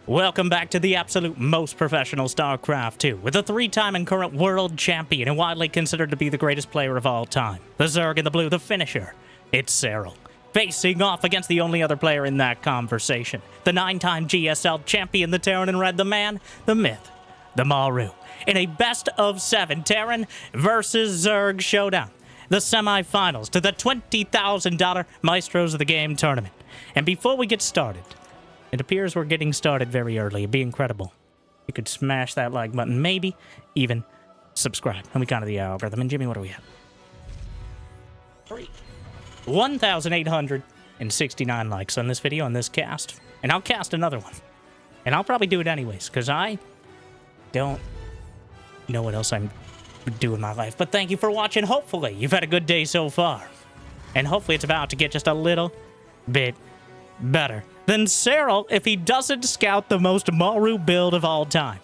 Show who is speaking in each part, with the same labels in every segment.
Speaker 1: Welcome back to the absolute most professional StarCraft 2, with a 3-time and current world champion and widely considered to be the greatest player of all time. The Zerg in the blue, the finisher. It's Serral. Facing off against the only other player in that conversation. The 9-time GSL Champion, the Terran in red, the man, the myth, the Maru. In a best-of-7 Terran versus Zerg showdown. The semifinals to the $20,000 Maestros of the Game tournament. And before we get started, it appears we're getting started very early. It'd be incredible. You could smash that like button, maybe even subscribe. And we got to the algorithm. And Jimmy, what are we at? 1,869 likes on this video, on this cast. And I'll cast another one. And I'll probably do it anyways, because I don't know what else I'm doing in my life. But thank you for watching. Hopefully, you've had a good day so far. And hopefully it's about to get just a little bit better than Serral if he doesn't scout the most Maru build of all time.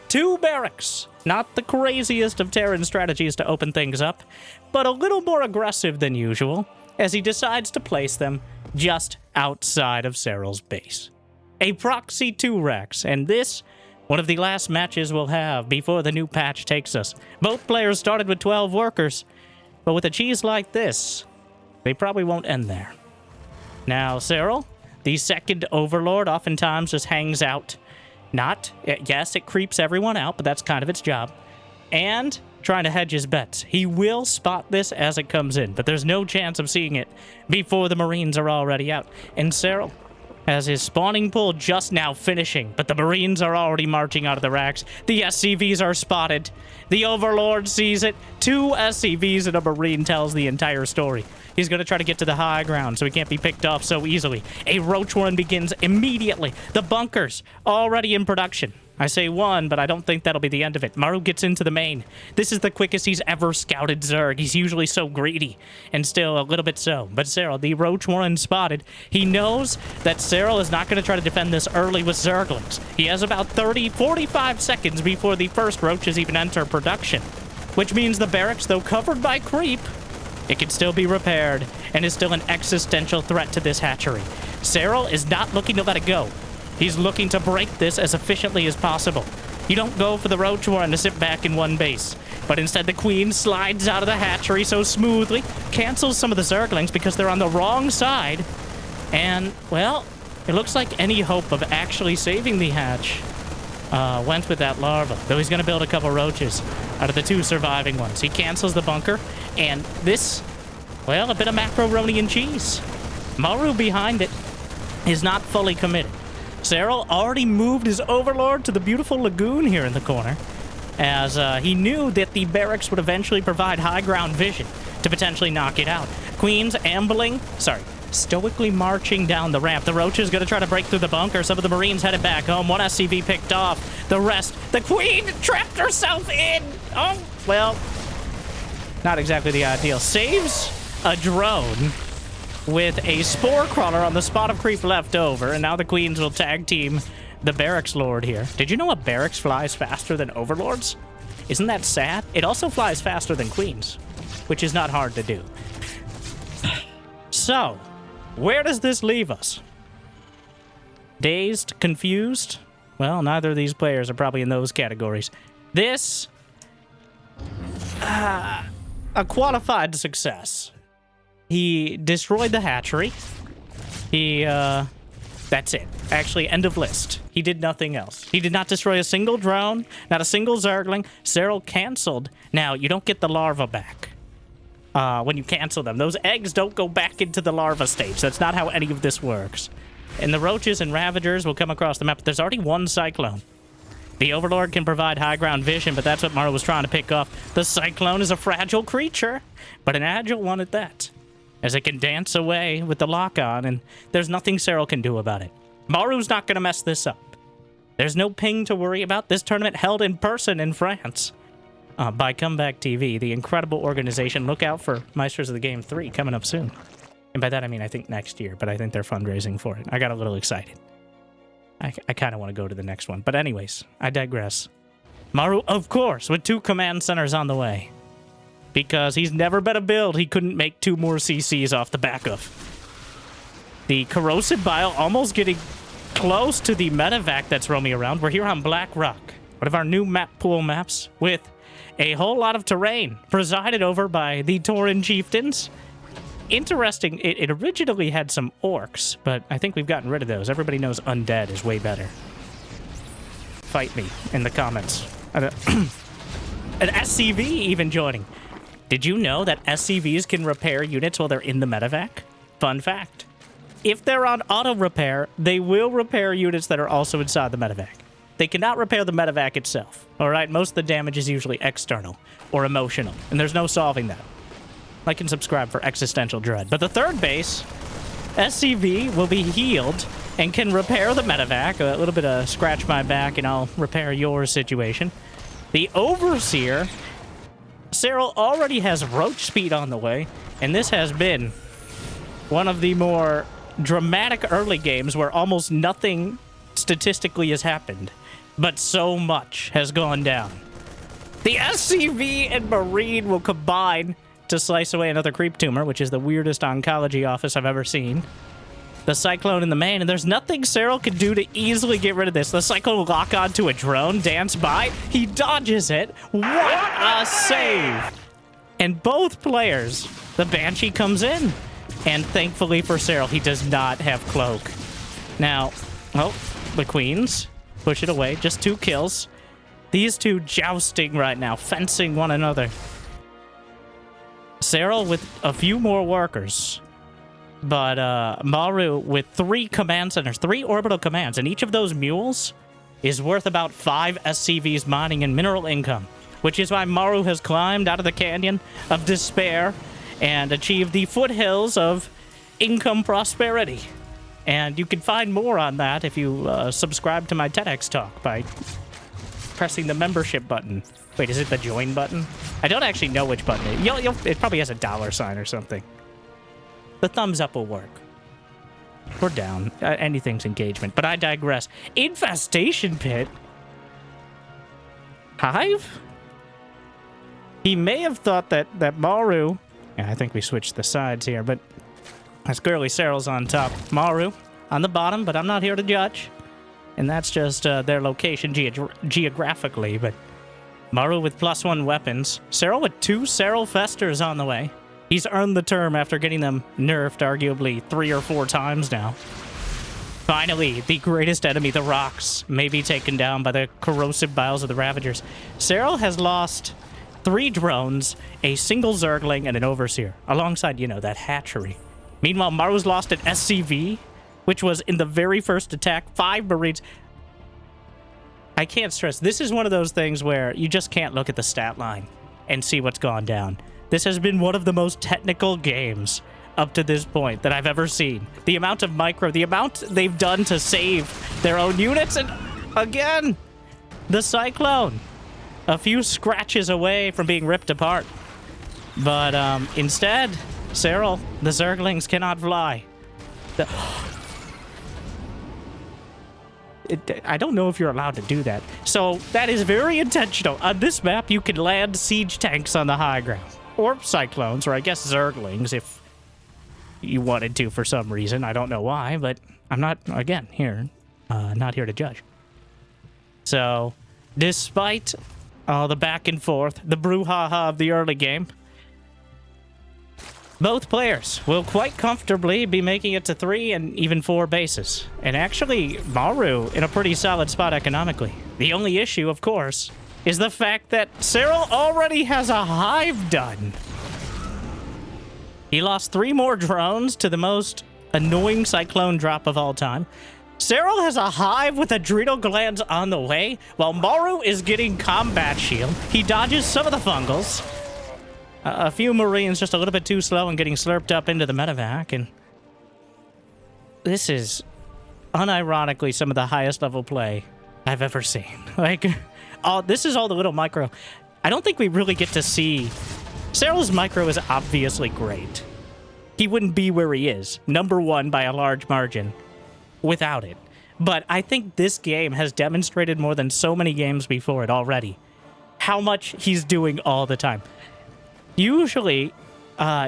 Speaker 1: 2 barracks. Not the craziest of Terran strategies to open things up, but a little more aggressive than usual, as he decides to place them just outside of Serral's base. A Proxy 2 racks, and this, one of the last matches we'll have before the new patch takes us. Both players started with 12 workers, but with a cheese like this, they probably won't end there. Now, Serral, the second overlord, oftentimes just hangs out. Yes, it creeps everyone out, but that's kind of its job. And trying to hedge his bets. He will spot this as it comes in, but there's no chance of seeing it before the Marines are already out. And Serral has his spawning pool just now finishing, but the Marines are already marching out of the racks. The SCVs are spotted. The Overlord sees it. 2 SCVs and a Marine tells the entire story. He's going to try to get to the high ground so he can't be picked off so easily. A roach warren begins immediately. The bunkers already in production. I say one, but I don't think that'll be the end of it. Maru gets into the main. This is the quickest he's ever scouted Zerg. He's usually so greedy, and still a little bit so. But Serral, the roach warren spotted. He knows that Serral is not going to try to defend this early with Zerglings. He has about 45 seconds before the first roaches even enter production. Which means the barracks, though covered by creep, it can still be repaired, and is still an existential threat to this hatchery. Serral is not looking to let it go. He's looking to break this as efficiently as possible. You don't go for the roach warren to sit back in one base, but instead the queen slides out of the hatchery so smoothly, cancels some of the Zerglings because they're on the wrong side, and, well, it looks like any hope of actually saving the hatch went with that larva, though he's going to build a couple roaches out of the 2 surviving ones. He cancels the bunker, and this, well, a bit of macaroni and cheese. Maru behind it is not fully committed. Serral already moved his Overlord to the beautiful lagoon here in the corner, as he knew that the barracks would eventually provide high ground vision to potentially knock it out. Queen's stoically marching down the ramp. The Roach is going to try to break through the bunker. Some of the Marines headed back home. 1 SCV picked off. The rest, the Queen trapped herself in. Oh, well, not exactly the ideal. Saves a drone with a spore crawler on the spot of creep left over, and now the Queens will tag team the barracks lord here. Did you know a barracks flies faster than overlords? Isn't that sad? It also flies faster than queens, which is not hard to do. So, where does this leave us? Dazed? Confused? Well, neither of these players are probably in those categories. This, a qualified success. He destroyed the hatchery. That's it. Actually, end of list. He did nothing else. He did not destroy a single drone, not a single Zergling. Serral canceled. Now, you don't get the larva back when you cancel them. Those eggs don't go back into the larva stage. That's not how any of this works. And the roaches and ravagers will come across the map. There's already 1 cyclone. The Overlord can provide high ground vision, but that's what Maru was trying to pick off. The cyclone is a fragile creature, but an agile one at that, as it can dance away with the lock-on, and there's nothing Serral can do about it. Maru's not going to mess this up. There's no ping to worry about. This tournament held in person in France by Comeback TV, the incredible organization. Look out for Maestros of the Game 3 coming up soon. And by that, I mean, I think next year, but I think they're fundraising for it. I got a little excited. I kind of want to go to the next one. But anyways, I digress. Maru, of course, with 2 command centers on the way, because he's never been a build he couldn't make 2 more CCs off the back of. The corrosive bile almost getting close to the medevac that's roaming around. We're here on Black Rock, one of our new map pool maps with a whole lot of terrain presided over by the Terran chieftains. Interesting, it originally had some orcs, but I think we've gotten rid of those. Everybody knows undead is way better. Fight me in the comments. An SCV even joining. Did you know that SCVs can repair units while they're in the medevac? Fun fact. If they're on auto repair, they will repair units that are also inside the medevac. They cannot repair the medevac itself. All right, most of the damage is usually external or emotional, and there's no solving that. Like and subscribe for existential dread. But the third base, SCV, will be healed and can repair the medevac. A little bit of scratch my back and I'll repair your situation. The Overseer, Serral already has roach speed on the way, and this has been one of the more dramatic early games where almost nothing statistically has happened, but so much has gone down. The SCV and Marine will combine to slice away another creep tumor, which is the weirdest oncology office I've ever seen. The Cyclone in the main, and there's nothing Serral can do to easily get rid of this. The Cyclone will lock onto a drone, dance by, he dodges it. What a save! And both players, the Banshee comes in, and thankfully for Serral, he does not have Cloak. Now, oh, the Queens push it away, just 2 kills. These two jousting right now, fencing one another. Serral with a few more workers, but Maru with 3 command centers, 3 orbital commands, and each of those mules is worth about 5 SCVs mining and mineral income, which is why Maru has climbed out of the canyon of despair and achieved the foothills of income prosperity. And you can find more on that if you subscribe to my TEDx talk by pressing the membership button. Wait, is it the join button? I don't actually know which button it is. It probably has a $ sign or something. The thumbs up will work. Or down. Anything's engagement. But I digress. Infestation Pit? Hive? He may have thought that Maru... Yeah, I think we switched the sides here, but... That's clearly Serral's on top. Maru on the bottom, but I'm not here to judge. And that's just their location geographically, but... Maru with +1 weapons. Serral with 2 Serral Festers on the way. He's earned the term after getting them nerfed arguably 3 or 4 times now. Finally, the greatest enemy, the rocks, may be taken down by the corrosive biles of the Ravagers. Serral has lost 3 drones, a single Zergling, and an Overseer, alongside, you know, that hatchery. Meanwhile, Maru's lost an SCV, which was in the very first attack, 5 Marines. I can't stress, this is one of those things where you just can't look at the stat line and see what's gone down. This has been one of the most technical games up to this point that I've ever seen. The amount of micro, the amount they've done to save their own units, and again, the Cyclone. A few scratches away from being ripped apart. But instead, Serral, the Zerglings cannot fly. I don't know if you're allowed to do that. So that is very intentional. On this map, you can land siege tanks on the high ground. Or Cyclones, or I guess Zerglings, if you wanted to for some reason. I don't know why, but I'm not, again, not here to judge. So, despite all the back and forth, the brouhaha of the early game, both players will quite comfortably be making it to 3 and even 4 bases. And actually, Maru in a pretty solid spot economically. The only issue, of course, is the fact that Serral already has a hive done. He lost 3 more drones to the most annoying Cyclone drop of all time. Serral has a hive with adrenal glands on the way, while Maru is getting combat shield. He dodges some of the fungals. A few Marines just a little bit too slow and getting slurped up into the medevac, and this is unironically some of the highest level play I've ever seen. Like, this is all the little micro. I don't think we really get to see... Serral's micro is obviously great. He wouldn't be where he is, #1 by a large margin, without it. But I think this game has demonstrated more than so many games before it already how much he's doing all the time. Usually,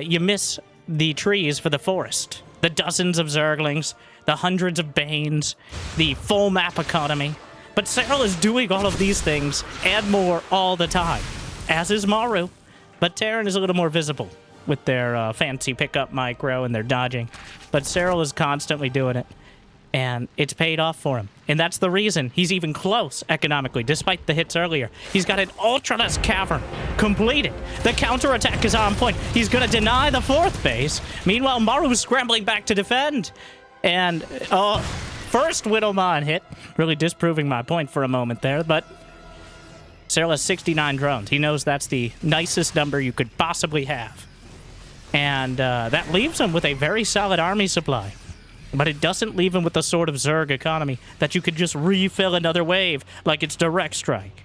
Speaker 1: you miss the trees for the forest. The dozens of Zerglings, the hundreds of Banes, the full map economy. But Serral is doing all of these things and more all the time, as is Maru. But Terran is a little more visible with their fancy pickup micro and their dodging. But Serral is constantly doing it, and it's paid off for him. And that's the reason he's even close economically, despite the hits earlier. He's got an Ultralisk Cavern completed. The counterattack is on point. He's going to deny the 4th base. Meanwhile, Maru's scrambling back to defend. And first Widowmine hit, really disproving my point for a moment there, but Serral has 69 drones. He knows that's the nicest number you could possibly have. And that leaves him with a very solid army supply. But it doesn't leave him with the sort of Zerg economy that you could just refill another wave like it's direct strike.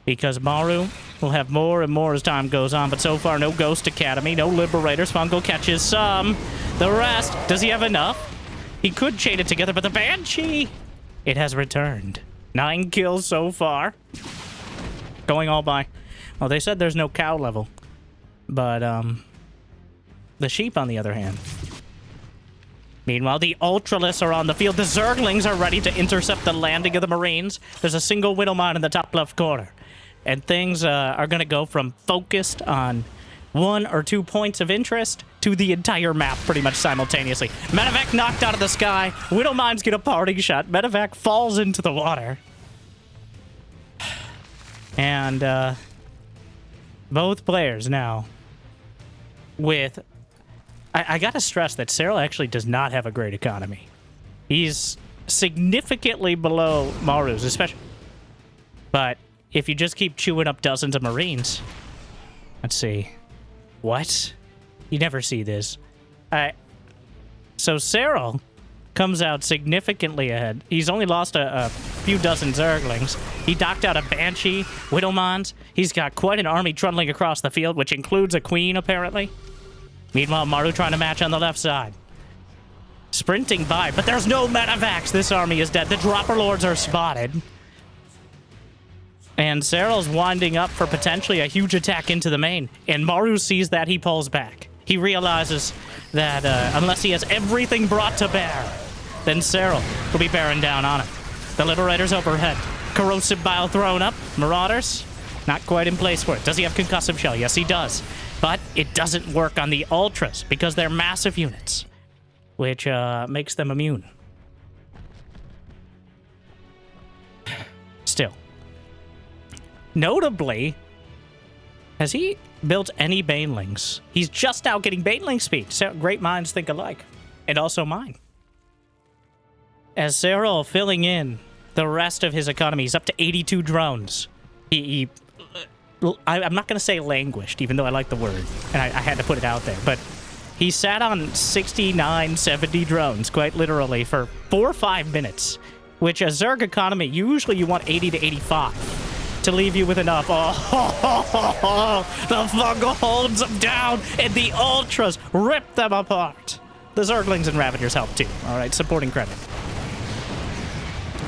Speaker 1: Because Maru will have more and more as time goes on, but so far no Ghost Academy, no Liberators. Fungal catches some. The rest, does he have enough? He could chain it together, but the Banshee, it has returned. 9 kills so far. Going all by. Well, they said there's no cow level. But, the sheep, on the other hand. Meanwhile, the Ultralisks are on the field. The Zerglings are ready to intercept the landing of the Marines. There's a single Widowmine in the top left corner. And things are going to go from focused on 1 or 2 points of interest to the entire map pretty much simultaneously. Medevac knocked out of the sky. Widowmines get a parting shot. Medevac falls into the water. And both players now with... I gotta stress that Serral actually does not have a great economy. He's significantly below Maru's, especially. But if you just keep chewing up dozens of Marines... Let's see. What? You never see this. So Serral comes out significantly ahead. He's only lost a few dozen Zerglings. He docked out a Banshee, Widowmines. He's got quite an army trundling across the field, which includes a Queen, apparently. Meanwhile, Maru trying to match on the left side. Sprinting by, but there's no medevacs. This army is dead. The Dropper Lords are spotted. And Serral's winding up for potentially a huge attack into the main. And Maru sees that, he pulls back. He realizes that unless he has everything brought to bear, then Serral will be bearing down on him. The Liberators overhead. Corrosive Bile thrown up. Marauders, not quite in place for it. Does he have Concussive Shell? Yes, he does. But it doesn't work on the Ultras because they're massive units, which makes them immune. Still. Notably, has he built any Banelings? He's just now getting Baneling speed. So great minds think alike. And also mine. As Serral filling in the rest of his economy, he's up to 82 drones. I'm not going to say languished, even though I like the word, and I had to put it out there, but he sat on 69, 70 drones, quite literally, for 4 or 5 minutes, which a Zerg economy, usually you want 80 to 85 to leave you with enough. The Fungal holds them down, and the Ultras rip them apart. The Zerglings and Ravagers help too. All right, supporting credit.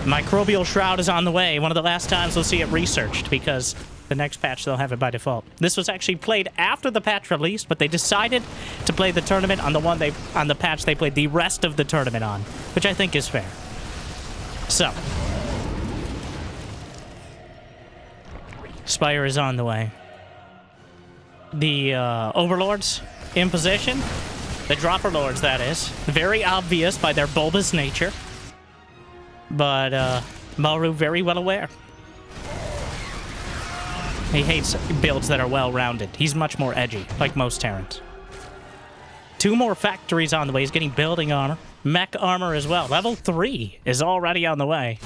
Speaker 1: Microbial Shroud is on the way. One of the last times we'll see it researched, because the next patch they'll have it by default. This was actually played after the patch released, but they decided to play the tournament on the patch they played the rest of the tournament on, which I think is fair. So, Spire is on the way. The Overlords in position. The Dropper Lords, that is. Very obvious by their bulbous nature. But Maru very well aware. He hates builds that are well-rounded. He's much more edgy, like most Terrans. 2 more factories on the way. He's getting building armor. Mech armor as well. Level 3 is already on the way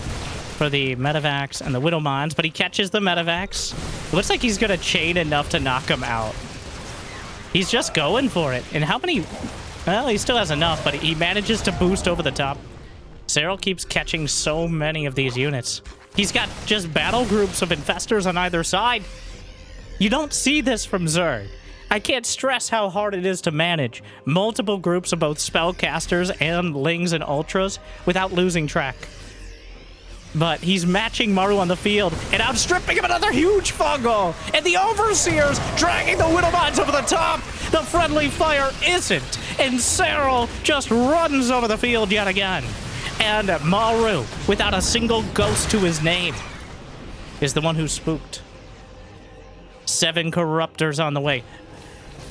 Speaker 1: for the Medevacs and the Widowmines, but he catches the Medevacs. It looks like he's going to chain enough to knock him out. He's just going for it. And how many... Well, he still has enough, but he manages to boost over the top. Serral keeps catching so many of these units. He's got just battle groups of infestors on either side. You don't see this from Zerg. I can't stress how hard it is to manage multiple groups of both spellcasters and lings and ultras without losing track. But he's matching Maru on the field and outstripping him another huge fungal. And the Overseers dragging the Widowmines over the top. The friendly fire isn't. And Serral just runs over the field yet again. And Maru, without a single ghost to his name, is the one who spooked. 7 corruptors on the way.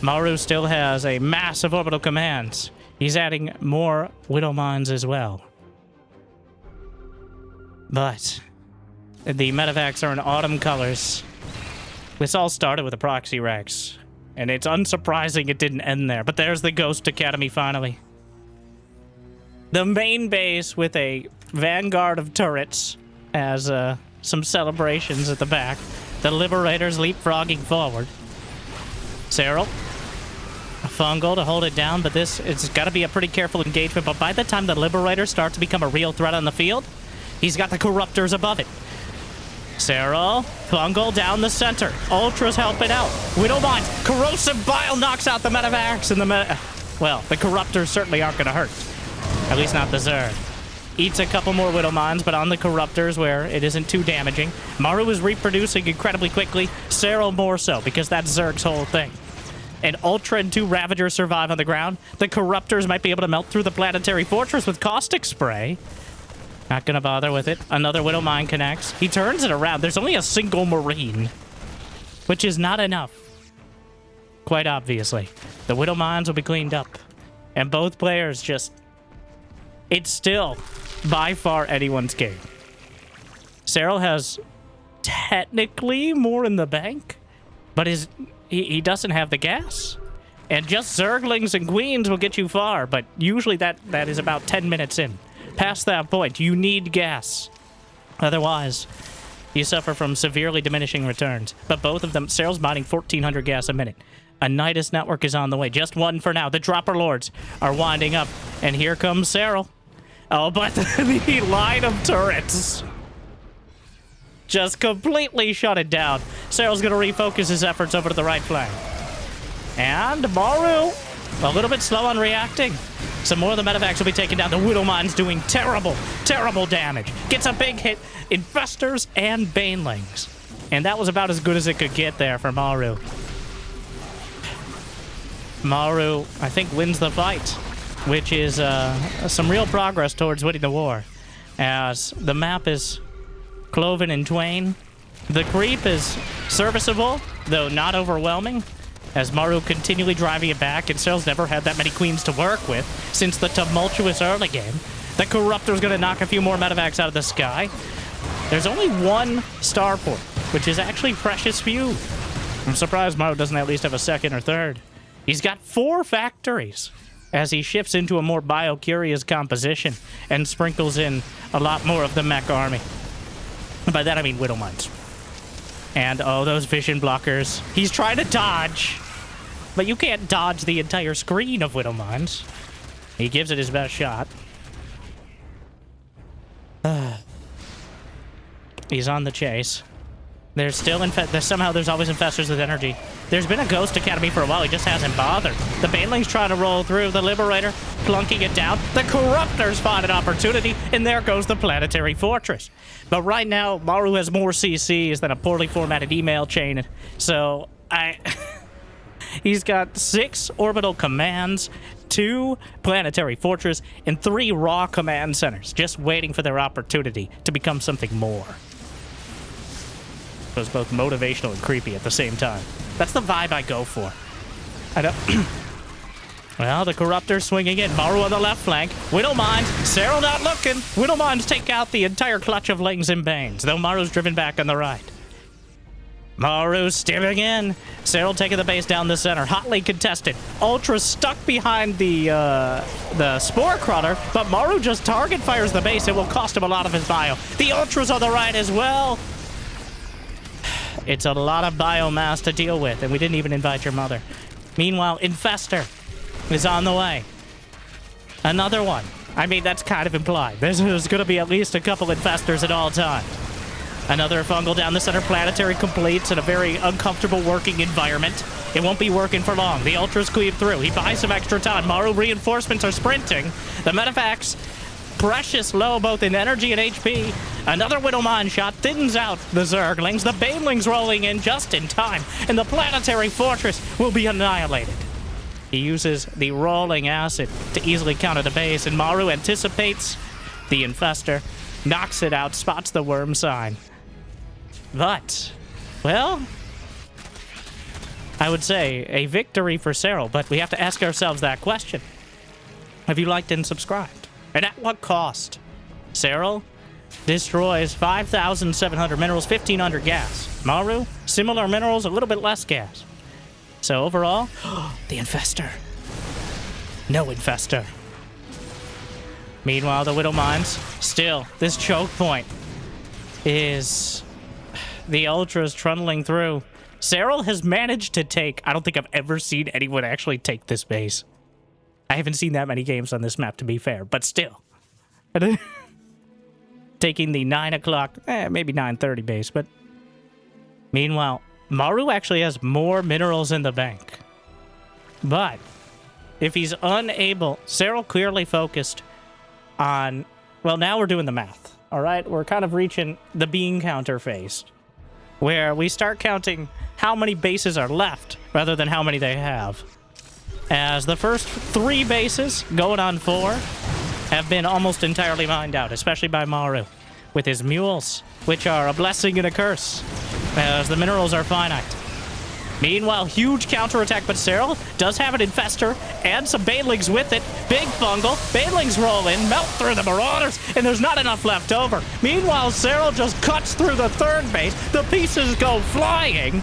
Speaker 1: Maru still has a massive orbital commands. He's adding more Widow Mines as well. But the medevacs are in autumn colors. This all started with the Proxy Rex. And it's unsurprising it didn't end there. But there's the Ghost Academy finally. The main base with a vanguard of turrets as some celebrations at the back. The Liberators leapfrogging forward. Serral. A fungal to hold it down, but it's got to be a pretty careful engagement. But by the time the Liberators start to become a real threat on the field, he's got the Corruptors above it. Serral, fungal down the center. Ultra's helping out. Widow Mines, Corrosive Bile knocks out the medevacs, and well, the Corruptors certainly aren't going to hurt. At least not the Zerg. Eats a couple more Widow Mines, but on the Corruptors where it isn't too damaging. Maru is reproducing incredibly quickly. Serral more so, because that's Zerg's whole thing. And Ultra and 2 Ravagers survive on the ground. The Corruptors might be able to melt through the Planetary Fortress with Caustic Spray. Not gonna bother with it. Another Widow Mine connects. He turns it around. There's only a single Marine, which is not enough. Quite obviously. The Widow Mines will be cleaned up. And both players just... It's still by far anyone's game. Serral has technically more in the bank, but he doesn't have the gas. And just Zerglings and Queens will get you far, but usually that is about 10 minutes in. Past that point, you need gas. Otherwise, you suffer from severely diminishing returns. But both of them, Serral's mining 1,400 gas a minute. A Nidus network is on the way. Just one for now. The Dropper Lords are winding up. And here comes Serral. Oh, but the line of turrets just completely shut it down. Serral's going to refocus his efforts over to the right flank. And Maru, a little bit slow on reacting. Some more of the medevacs will be taken down. The Widow Mine's doing terrible, terrible damage. Gets a big hit. Infestors and Banelings. And that was about as good as it could get there for Maru. Maru, I think, wins the fight, which is some real progress towards winning the war. As the map is cloven in twain. The creep is serviceable, though not overwhelming, as Maru continually driving it back, and Serral's never had that many queens to work with since the tumultuous early game. The Corruptor's going to knock a few more medevacs out of the sky. There's only one starport, which is actually precious few. I'm surprised Maru doesn't at least have a second or third. He's got 4 factories as he shifts into a more bio-curious composition and sprinkles in a lot more of the mech army. By that I mean Widow Mines. And oh, those vision blockers. He's trying to dodge, but you can't dodge the entire screen of Widow Mines. He gives it his best shot. He's on the chase. There's still somehow there's always infestors with energy. There's been a Ghost Academy for a while. He just hasn't bothered. The Baneling's trying to roll through. The Liberator plunking it down. The Corruptors find an opportunity, and there goes the Planetary Fortress. But right now, Maru has more CCs than a poorly formatted email chain. So he's got 6 orbital commands, 2 Planetary Fortress, and 3 raw command centers, just waiting for their opportunity to become something more. It was both motivational and creepy at the same time. That's the vibe I go for. I don't... Well, the Corruptor swinging in. Maru on the left flank. Widow Mines. Serral not looking. Widow Mines take out the entire clutch of Lings and Banes, though Maru's driven back on the right. Maru stimming in. Serral taking the base down the center. Hotly contested. Ultra stuck behind the Spore Crawler, but Maru just target fires the base. It will cost him a lot of his bio. The Ultra's on the right as well. It's a lot of biomass to deal with, and we didn't even invite your mother. Meanwhile, Infestor is on the way. Another one. I mean, that's kind of implied. There's going to be at least a couple Infestors at all times. Another fungal down the center. Planetary completes in a very uncomfortable working environment. It won't be working for long. The Ultras cleave through. He buys some extra time. Maru reinforcements are sprinting. The medevacs, precious low both in energy and HP. Another Widow Mine shot thins out the Zerglings. The Banelings rolling in just in time. And the Planetary Fortress will be annihilated. He uses the rolling acid to easily counter the base, and Maru anticipates the infestor, knocks it out, spots the worm sign. But, well, I would say a victory for Serral, but we have to ask ourselves that question. Have you liked and subscribed? And at what cost? Serral destroys 5,700 minerals, 1,500 gas. Maru, similar minerals, a little bit less gas. So overall, the infestor. No infestor. Meanwhile, the Widow Mines, still, this choke point is the Ultras trundling through. Serral has managed to take, I don't think I've ever seen anyone actually take this base. I haven't seen that many games on this map, to be fair, but still. Taking the 9 o'clock, maybe 9:30 base, but meanwhile, Maru actually has more minerals in the bank. But if he's unable, Serral clearly focused on, well, now we're doing the math, all right? We're kind of reaching the bean counter phase, where we start counting how many bases are left rather than how many they have. As the first 3 bases, going on 4, have been almost entirely mined out, especially by Maru, with his mules, which are a blessing and a curse, as the minerals are finite. Meanwhile, huge counterattack, but Serral does have an infestor and some banelings with it. Big fungal. Banelings roll in, melt through the marauders, and there's not enough left over. Meanwhile, Serral just cuts through the 3rd base. The pieces go flying.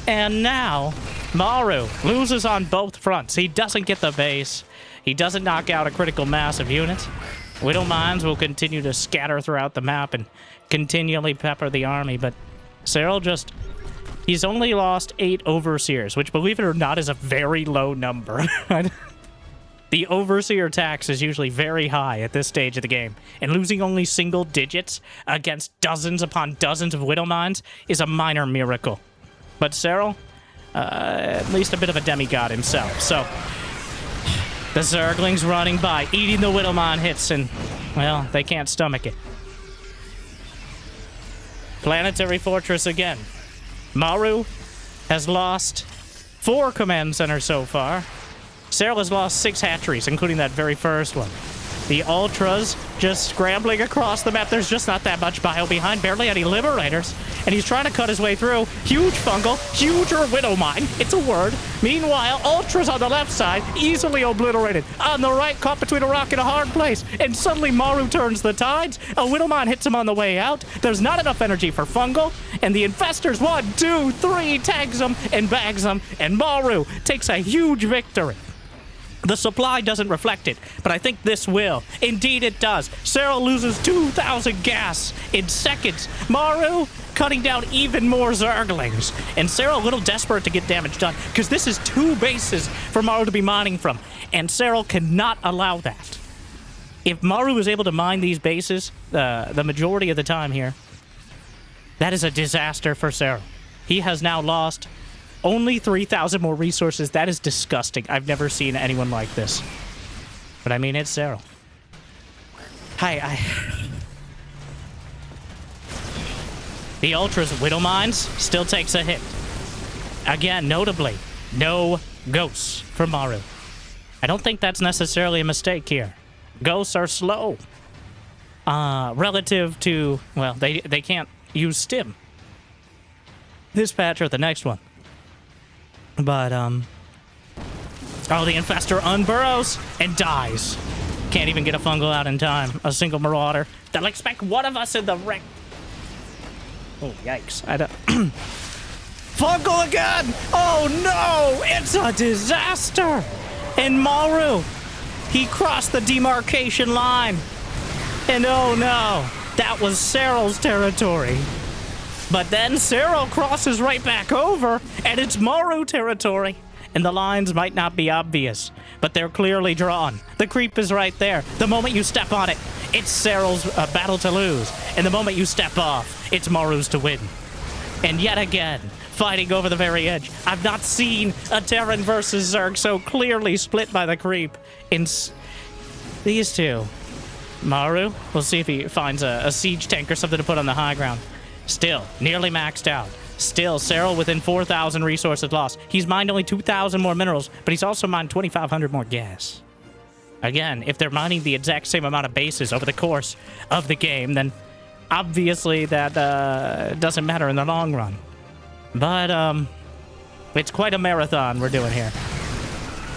Speaker 1: And now, Maru loses on both fronts. He doesn't get the base. He doesn't knock out a critical mass of units. Widow Mines will continue to scatter throughout the map and continually pepper the army, but Serral just... He's only lost 8 Overseers, which, believe it or not, is a very low number. The Overseer tax is usually very high at this stage of the game, and losing only single digits against dozens upon dozens of Widow Mines is a minor miracle. But Serral, at least a bit of a demigod himself, so... The Zerglings running by, eating the Widow Mine hits, and, well, they can't stomach it. Planetary Fortress again. Maru has lost 4 command centers so far. Serral has lost 6 hatcheries, including that very first one. The Ultras just scrambling across the map. There's just not that much bio behind, barely any Liberators. And he's trying to cut his way through. Huge fungal, huger Widow Mine. It's a word. Meanwhile, Ultras on the left side, easily obliterated. On the right, caught between a rock and a hard place. And suddenly Maru turns the tides. A Widow Mine hits him on the way out. There's not enough energy for fungal. And the infestors, 1, 2, 3, tags them and bags them. And Maru takes a huge victory. The supply doesn't reflect it, but I think this will. Indeed it does. Serral loses 2,000 gas in seconds. Maru cutting down even more Zerglings. And Serral a little desperate to get damage done, because this is 2 bases for Maru to be mining from. And Serral cannot allow that. If Maru is able to mine these bases the majority of the time here, that is a disaster for Serral. He has now lost... only 3,000 more resources. That is disgusting. I've never seen anyone like this. But I mean, it's Serral. The Ultra's Widow Mines still takes a hit. Again, notably, no ghosts for Maru. I don't think that's necessarily a mistake here. Ghosts are slow. Relative to... well, they can't use stim. This patch or the next one. But, oh, the infestor unburrows and dies. Can't even get a fungal out in time. A single marauder. They'll expect one of us in the ring. Oh, yikes. I don't... Fungal again! Oh, no! It's a disaster! And Maru, he crossed the demarcation line. And oh, no. That was Serral's territory. But then Serral crosses right back over, and it's Maru territory. And the lines might not be obvious, but they're clearly drawn. The creep is right there. The moment you step on it, it's Serral's battle to lose. And the moment you step off, it's Maru's to win. And yet again, fighting over the very edge. I've not seen a Terran versus Zerg so clearly split by the creep. In these two. Maru, we'll see if he finds a siege tank or something to put on the high ground. Still, nearly maxed out. Still, Serral within 4,000 resources lost. He's mined only 2,000 more minerals, but he's also mined 2,500 more gas. Again, if they're mining the exact same amount of bases over the course of the game, then obviously that doesn't matter in the long run. But it's quite a marathon we're doing here.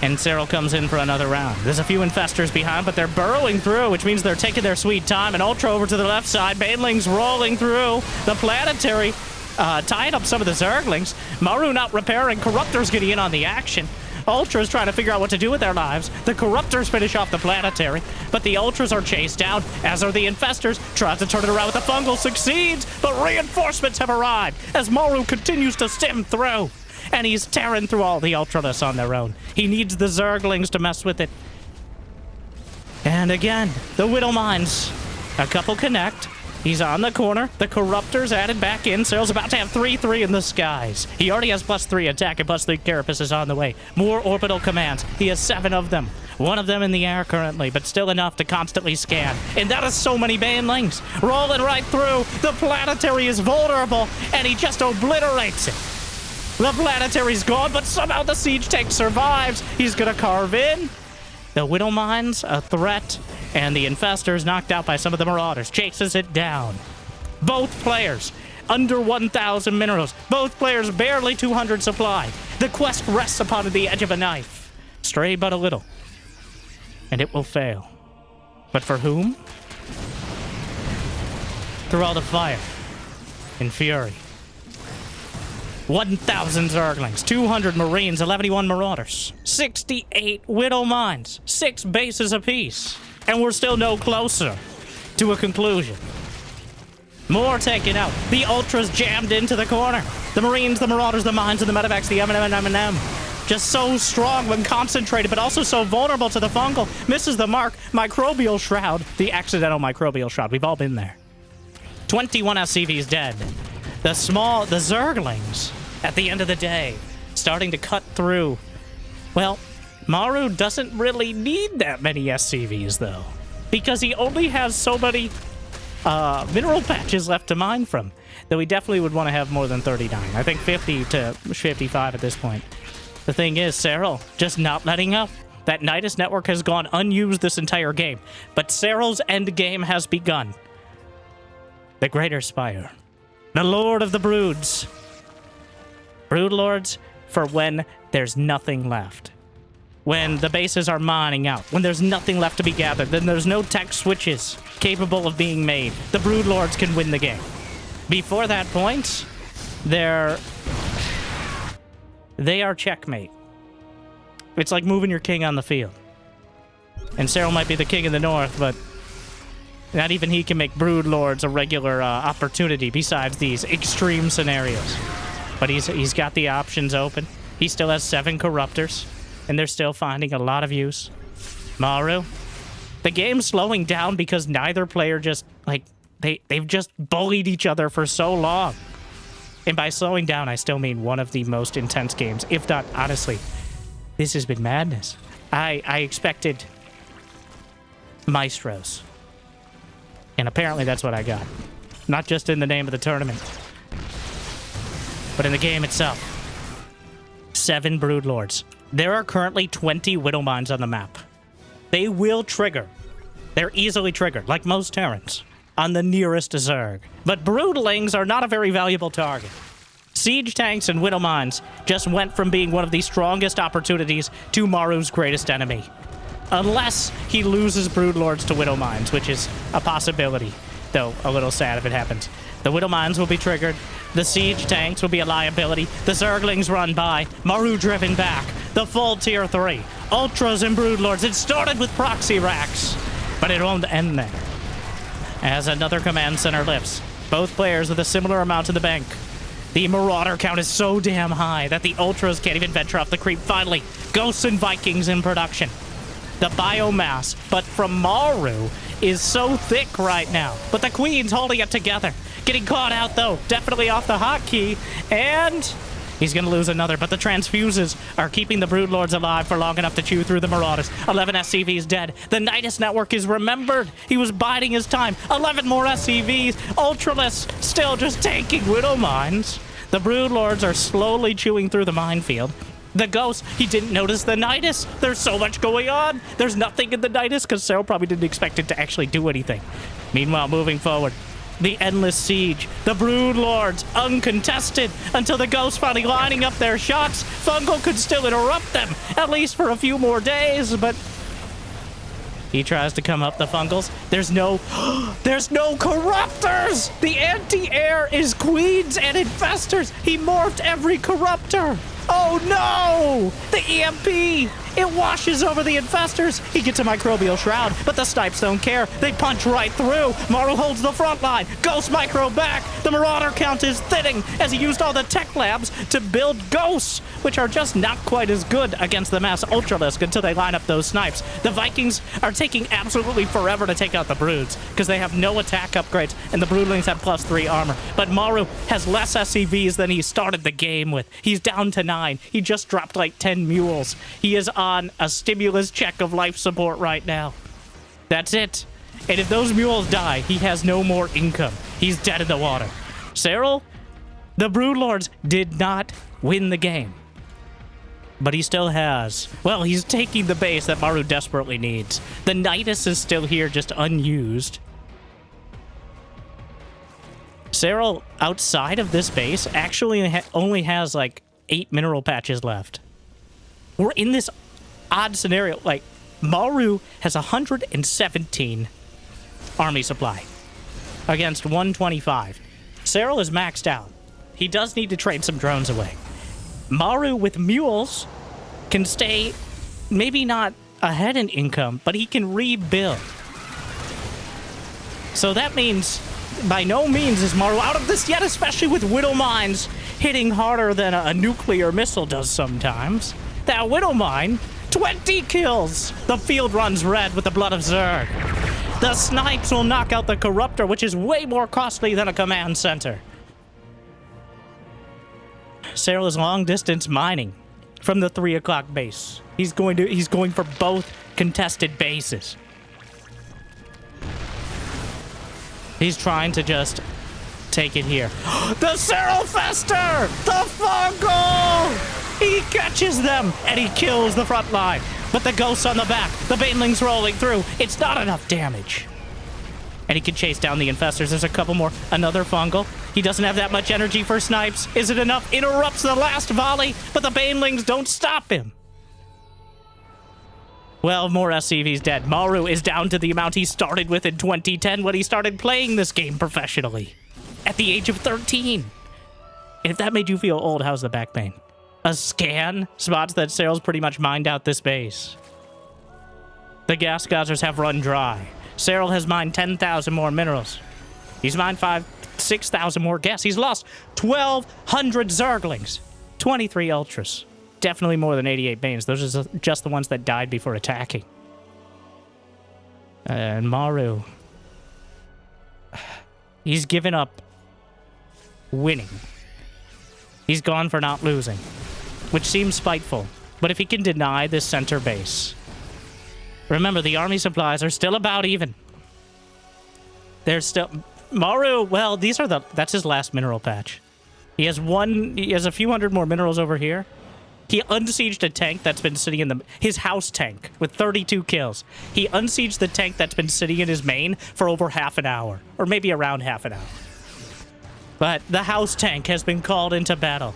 Speaker 1: And Serral comes in for another round. There's a few infestors behind, but they're burrowing through, which means they're taking their sweet time. And Ultra over to the left side. Banelings rolling through. The Planetary tying up some of the Zerglings. Maru not repairing. Corruptors getting in on the action. Ultras trying to figure out what to do with their lives. The Corruptors finish off the Planetary, but the Ultras are chased down, as are the Infestors. Tries to turn it around with the Fungal, succeeds, but reinforcements have arrived as Maru continues to stem through. And he's tearing through all the Ultralists on their own. He needs the Zerglings to mess with it. And again, the Widow Mines. A couple connect. He's on the corner. The Corruptors added back in. Serral's about to have 3-3 in the skies. He already has +3 attack and +3 carapace is on the way. More orbital commands. He has 7 of them. 1 of them in the air currently, but still enough to constantly scan. And that is so many Banelings. Rolling right through. The Planetary is vulnerable, and he just obliterates it. The Planetary's gone, but somehow the Siege Tank survives. He's gonna carve in. The Widow Mines, a threat, and the Infestors knocked out by some of the Marauders. Chases it down. Both players under 1,000 minerals. Both players barely 200 supply. The quest rests upon the edge of a knife. Stray but a little. And it will fail. But for whom? Through all the fire and fury. 1,000 Zerglings, 200 Marines, 11 Marauders, 68 Widow Mines, 6 bases apiece. And we're still no closer to a conclusion. More taken out. The Ultras jammed into the corner. The Marines, the Marauders, the Mines, and the Medevacs, the M&M. Just so strong when concentrated, but also so vulnerable to the Fungal. Misses the mark. Microbial Shroud. The accidental Microbial Shroud. We've all been there. 21 SCVs dead. The Zerglings, at the end of the day, starting to cut through. Well, Maru doesn't really need that many SCVs, though, because he only has so many mineral patches left to mine from, though he definitely would want to have more than 39. I think 50 to 55 at this point. The thing is, Serral just not letting up. That Nidus network has gone unused this entire game, but Serral's end game has begun. The Greater Spire. The Lord of the Broods. Brood Lords for when there's nothing left. When the bases are mining out. When there's nothing left to be gathered. Then there's no tech switches capable of being made. The Brood Lords can win the game. Before that point, they are checkmate. It's like moving your king on the field. And Serral might be the king in the north, but not even he can make Brood Lords a regular opportunity besides these extreme scenarios. But he's got the options open. He still has 7 Corruptors, and they're still finding a lot of use. Maru, the game's slowing down because neither player just, like, they've just bullied each other for so long. And by slowing down, I still mean one of the most intense games, if not, honestly, this has been madness. I expected Maestros. And apparently that's what I got. Not just in the name of the tournament, but in the game itself. 7 Brood Lords. There are currently 20 Widow Mines on the map. They will trigger. They're easily triggered, like most Terrans, on the nearest Zerg. But Broodlings are not a very valuable target. Siege tanks and Widow Mines just went from being one of the strongest opportunities to Maru's greatest enemy. Unless he loses Brood Lords to Widow Mines, which is a possibility, though a little sad if it happens. The Widow Mines will be triggered. The Siege tanks will be a liability. The Zerglings run by. Maru driven back. The full Tier 3. Ultras and Brood Lords. It started with Proxy racks, but it won't end there. As another command center lifts. Both players with a similar amount in the bank. The Marauder count is so damn high that the Ultras can't even venture off the creep. Finally, Ghosts and Vikings in production. The biomass, but from Maru, is so thick right now. But the Queen's holding it together. Getting caught out, though. Definitely off the hotkey. And he's going to lose another. But the transfuses are keeping the Brood Lords alive for long enough to chew through the Marauders. 11 SCVs dead. The Nidus network is remembered. He was biding his time. 11 more SCVs. Ultralists still just tanking Widow Mines. The Broodlords are slowly chewing through the minefield. The Ghost, he didn't notice the Nidus. There's so much going on. There's nothing in the Nidus because Serral probably didn't expect it to actually do anything. Meanwhile, moving forward, the endless siege, the Broodlords, uncontested, until the Ghosts finally lining up their shots. Fungal could still interrupt them, at least for a few more days, but he tries to come up the Fungals. There's no Corruptors! The anti-air is Queens and Infestors. He morphed every Corruptor. Oh no! The EMP! It washes over the Infestors. He gets a Microbial Shroud, but the Snipes don't care. They punch right through. Maru holds the front line. Ghost Micro back. The Marauder count is thinning as he used all the tech labs to build Ghosts, which are just not quite as good against the Mass Ultralisk until they line up those Snipes. The Vikings are taking absolutely forever to take out the Broods because they have no attack upgrades, and the Broodlings have +3 armor. But Maru has less SCVs than he started the game with. He's down to 9. He just dropped like 10 mules. He is on a stimulus check of life support right now. That's it. And if those mules die, he has no more income. He's dead in the water. Serral, the Broodlords did not win the game. But he still has... Well, he's taking the base that Maru desperately needs. The Nidus is still here, just unused. Serral, outside of this base, actually only has like 8 mineral patches left. We're in this odd scenario. Like, Maru has 117 army supply against 125. Serral is maxed out. He does need to trade some drones away. Maru with mules can stay, maybe not ahead in income, but he can rebuild. So that means by no means is Maru out of this yet, especially with Widow Mines hitting harder than a nuclear missile does sometimes. That Widow Mine, 20 kills! The field runs red with the blood of Zerg. The Snipes will knock out the Corruptor, which is way more costly than a command center. Serral is long distance mining from the 3 o'clock base. He's going for both contested bases. He's trying to just take it here. The Serral Fester! The Fungal! He catches them, and he kills the front line. But the Ghosts on the back, the Banelings rolling through. It's not enough damage. And he can chase down the Infestors. There's a couple more. Another Fungal. He doesn't have that much energy for Snipes. Is it enough? Interrupts the last volley, but the Banelings don't stop him. Well, more SCV's dead. Maru is down to the amount he started with in 2010 when he started playing this game professionally. At the age of 13. If that made you feel old, how's the back pain? A scan spots that Serral's pretty much mined out this base. The gas geysers have run dry. Serral has mined 10,000 more minerals. He's mined 6,000 more gas. He's lost 1,200 Zerglings. 23 Ultras. Definitely more than 88 Banes. Those are just the ones that died before attacking. And Maru. He's given up winning. He's gone for not losing, which seems spiteful. But if he can deny this center base... Remember, the army supplies are still about even. There's still... Maru, well, that's his last mineral patch. He has a few hundred more minerals over here. He unsieged a tank that's been sitting in his house tank with 32 kills. He unsieged the tank that's been sitting in his main for over half an hour, or maybe around half an hour. But the house tank has been called into battle.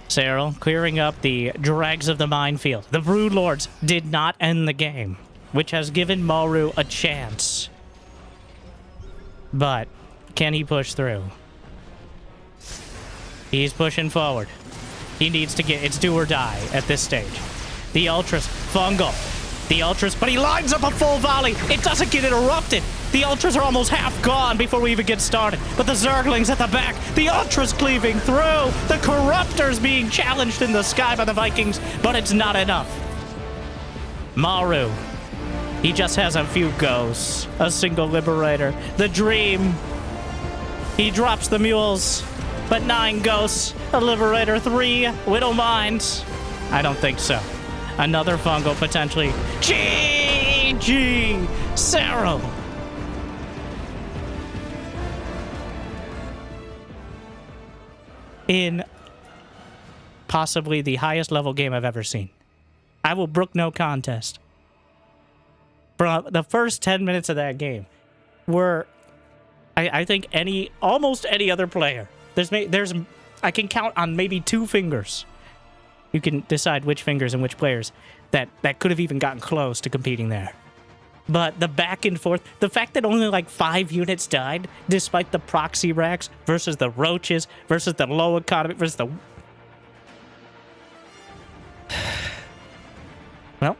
Speaker 1: Serral clearing up the dregs of the minefield. The Broodlords did not end the game, which has given Maru a chance. But can he push through? He's pushing forward. He needs to get... It's do or die at this stage. The Ultras. Fungal. The Ultras... But he lines up a full volley. It doesn't get interrupted. The Ultras are almost half gone before we even get started. But the Zerglings at the back. The Ultras cleaving through. The Corruptors being challenged in the sky by the Vikings. But it's not enough. Maru. He just has a few ghosts. A single Liberator. The Dream. He drops the mules. But 9 ghosts. A Liberator. 3 Widow Mines. I don't think so. Another Fungal potentially. GG! Serral. in possibly the highest level game I've ever seen. I will brook no contest. Bro, the first 10 minutes of that game were, I think, almost any other player. I can count on maybe 2 fingers. You can decide which fingers and which players that could have even gotten close to competing there. But the back and forth, the fact that only like 5 units died, despite the proxy racks versus the roaches versus the low economy versus the... Well,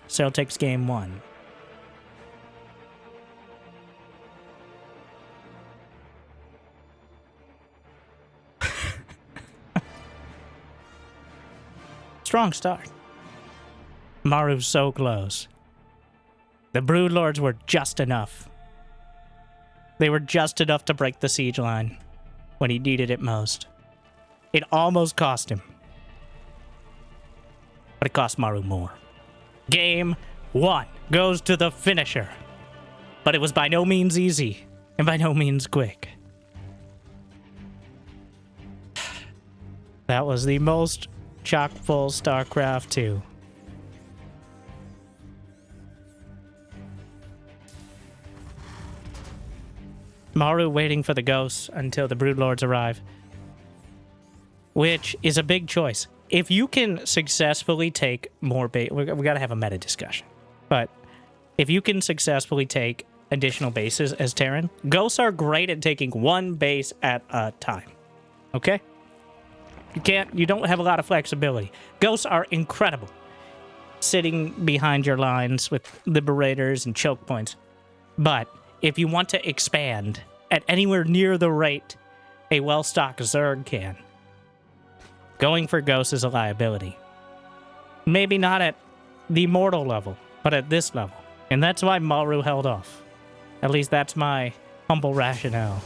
Speaker 1: Serral takes game 1. Strong start. Maru's so close. The Broodlords were just enough. They were just enough to break the siege line when he needed it most. It almost cost him. But it cost Maru more. Game 1 goes to the finisher. But it was by no means easy, and by no means quick. That was the most chock-full StarCraft 2. Maru waiting for the ghosts until the Broodlords arrive. Which is a big choice. If you can successfully take more base... we gotta have a meta discussion. But if you can successfully take additional bases as Terran, ghosts are great at taking 1 base at a time. Okay? You don't have a lot of flexibility. Ghosts are incredible. Sitting behind your lines with liberators and choke points. But if you want to expand at anywhere near the rate a well-stocked Zerg can, going for ghosts is a liability. Maybe not at the mortal level, but at this level. And that's why Maru held off. At least that's my humble rationale.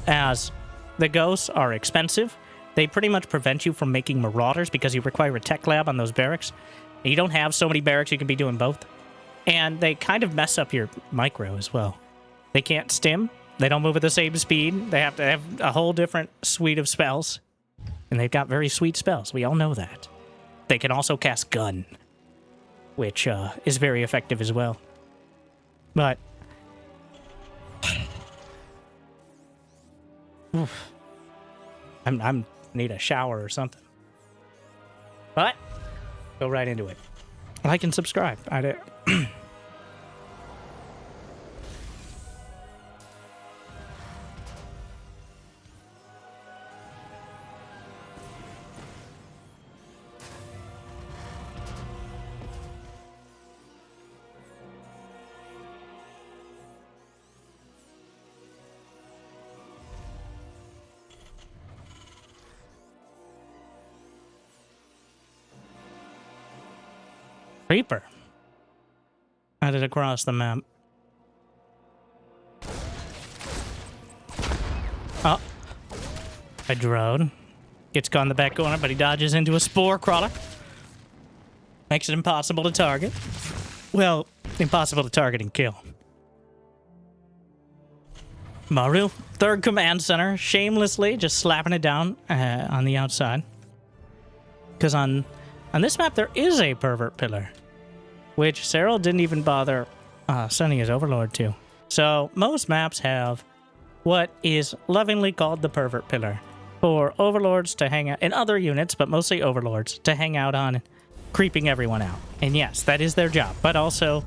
Speaker 1: As the ghosts are expensive, they pretty much prevent you from making marauders because you require a tech lab on those barracks. And you don't have so many barracks, you can be doing both. And they kind of mess up your micro as well. They can't stim. They don't move at the same speed. They have to have a whole different suite of spells. And they've got very sweet spells. We all know that. They can also cast Gun, which is very effective as well. But... I'm need a shower or something. But go right into it. Like and subscribe. I do. Reaper. Added across the map. Oh. A drone. Gets caught in the back corner, but he dodges into a spore crawler. Makes it impossible to target. Well, impossible to target and kill. Maru, 3rd command center, shamelessly just slapping it down on the outside. Because on this map, there is a pervert pillar, which Serral didn't even bother sending his overlord to. So most maps have what is lovingly called the pervert pillar for overlords to hang out, and other units, but mostly overlords, to hang out on, creeping everyone out. And yes, that is their job. But also,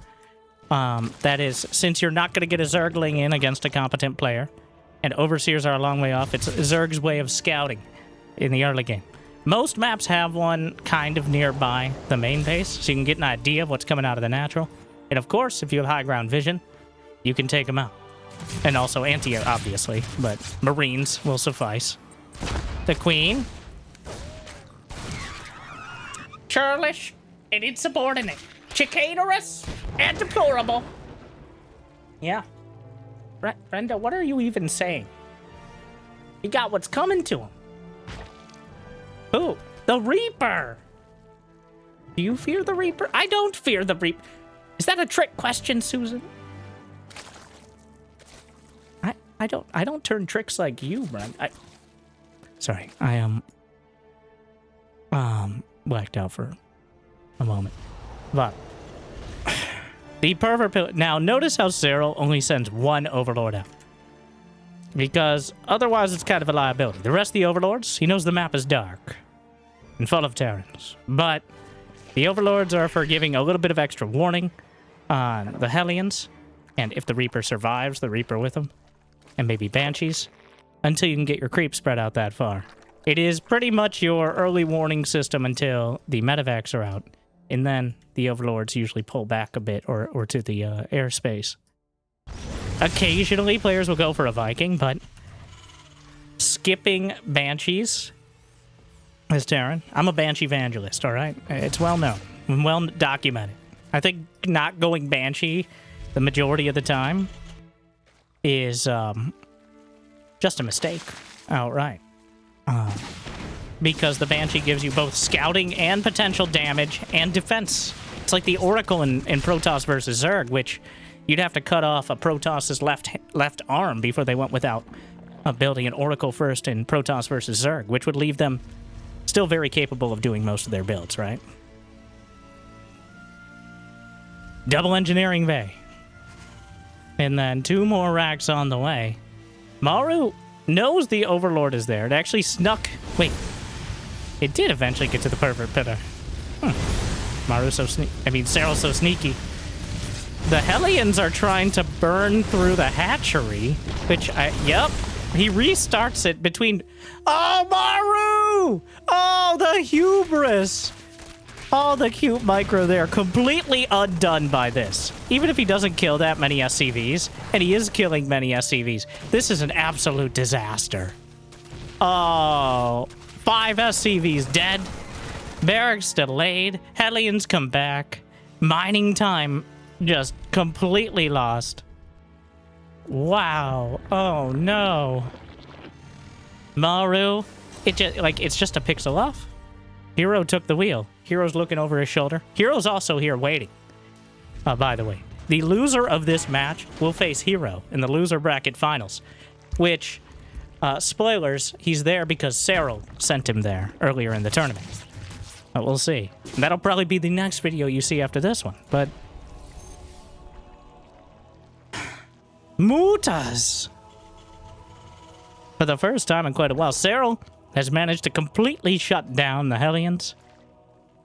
Speaker 1: that is, since you're not going to get a Zergling in against a competent player, and overseers are a long way off, it's Zerg's way of scouting in the early game. Most maps have one kind of nearby the main base, so you can get an idea of what's coming out of the natural. And of course, if you have high ground vision, you can take them out. And also anti-air, obviously, but Marines will suffice. The Queen. Churlish and insubordinate. Chicanerous and deplorable. Yeah. Brenda, what are you even saying? He got what's coming to him. Who? The Reaper! Do you fear the Reaper? I don't fear the Reaper. Is that a trick question, Susan? I don't turn tricks like you, Brent. Sorry, I am blacked out for a moment. But the pervert pillar. Now, notice how Serral only sends one overlord out. Because otherwise it's kind of a liability. The rest of the overlords, he knows the map is dark and full of Terrans. But the overlords are for giving a little bit of extra warning on the Hellions. And if the Reaper survives, the Reaper with them. And maybe Banshees. Until you can get your creep spread out that far. It is pretty much your early warning system until the medevacs are out. And then the overlords usually pull back a bit or to the airspace. Occasionally, players will go for a Viking, but skipping Banshees is Terran. I'm a Banshee evangelist, all right? It's well known, well documented. I think not going Banshee the majority of the time is just a mistake outright. Because the Banshee gives you both scouting and potential damage and defense. It's like the Oracle in Protoss versus Zerg, which you'd have to cut off a Protoss's left arm before they went without building an Oracle first in Protoss versus Zerg, which would leave them still very capable of doing most of their builds, right? Double engineering bay. And then 2 more racks on the way. Maru knows the Overlord is there. It actually snuck... Wait. It did eventually get to the pervert pillar. Maru's so sneaky. I mean, Serral's so sneaky. The Hellions are trying to burn through the hatchery, which yep. He restarts it between... Oh, Maru! Oh, the hubris! Oh, the cute micro there. Completely undone by this. Even if he doesn't kill that many SCVs, and he is killing many SCVs, this is an absolute disaster. Oh, 5 SCVs dead. Barracks delayed. Hellions come back. Mining time just completely lost. Wow. Oh, no. Maru, it's just a pixel off. Hero took the wheel. Hero's looking over his shoulder. Hero's also here waiting. By the way, the loser of this match will face Hero in the loser bracket finals, which, spoilers, he's there because Serral sent him there earlier in the tournament. But we'll see. That'll probably be the next video you see after this one, but... Mutas! For the first time in quite a while, Serral has managed to completely shut down the Hellions.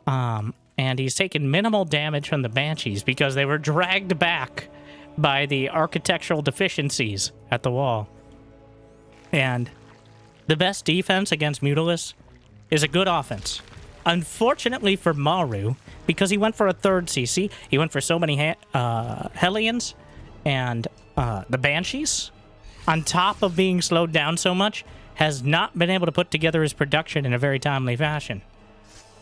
Speaker 1: And he's taken minimal damage from the Banshees because they were dragged back by the architectural deficiencies at the wall. And the best defense against Mutalisk is a good offense. Unfortunately for Maru, because he went for a third CC, he went for so many Hellions and the Banshees, on top of being slowed down so much, has not been able to put together his production in a very timely fashion.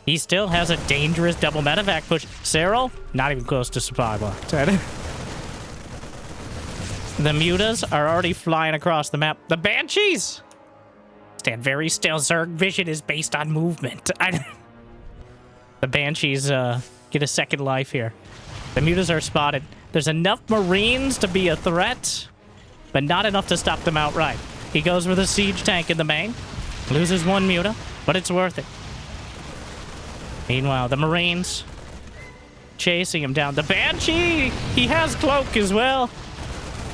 Speaker 1: He still has a dangerous double medevac push. Serral, not even close to supply block. The Mutas are already flying across the map. The Banshees! Stand very still. Zerg vision is based on movement. The Banshees get a second life here. The Mutas are spotted. There's enough Marines to be a threat, but not enough to stop them outright. He goes for the siege tank in the main. Loses 1 Muta, but it's worth it. Meanwhile, the Marines chasing him down. The Banshee! He has cloak as well.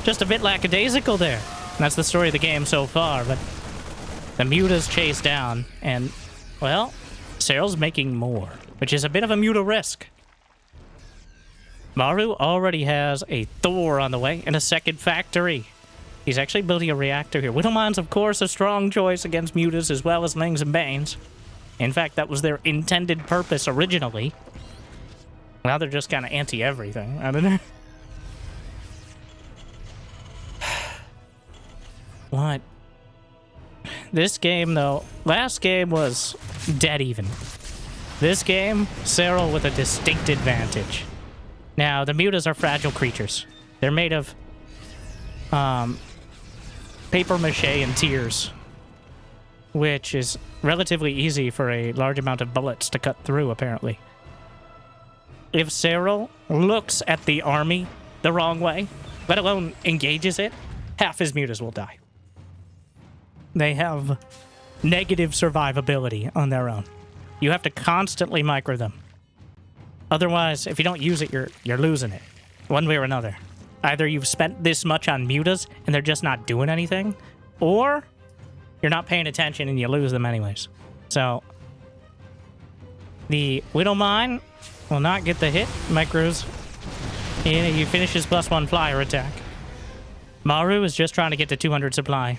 Speaker 1: Just a bit lackadaisical there. And that's the story of the game so far, but the Mutas chase down, and, well, Serral's making more, which is a bit of a Muta risk. Maru already has a Thor on the way and a second factory. He's actually building a reactor here. Widowmine's, of course, a strong choice against Mutas as well as Lings and Banes. In fact, that was their intended purpose originally. Now they're just kind of anti-everything. I don't know. What? This game, though, last game was dead even. This game, Serral with a distinct advantage. Now, the Mutas are fragile creatures. They're made of paper mache and tears, which is relatively easy for a large amount of bullets to cut through, apparently. If Serral looks at the army the wrong way, let alone engages it, half his Mutas will die. They have negative survivability on their own. You have to constantly micro them. Otherwise, if you don't use it, you're losing it. One way or another. Either you've spent this much on mutas and they're just not doing anything, or you're not paying attention and you lose them anyways. So, the Widow Mine will not get the hit. Micros. And he finishes +1 flyer attack. Maru is just trying to get to 200 supply.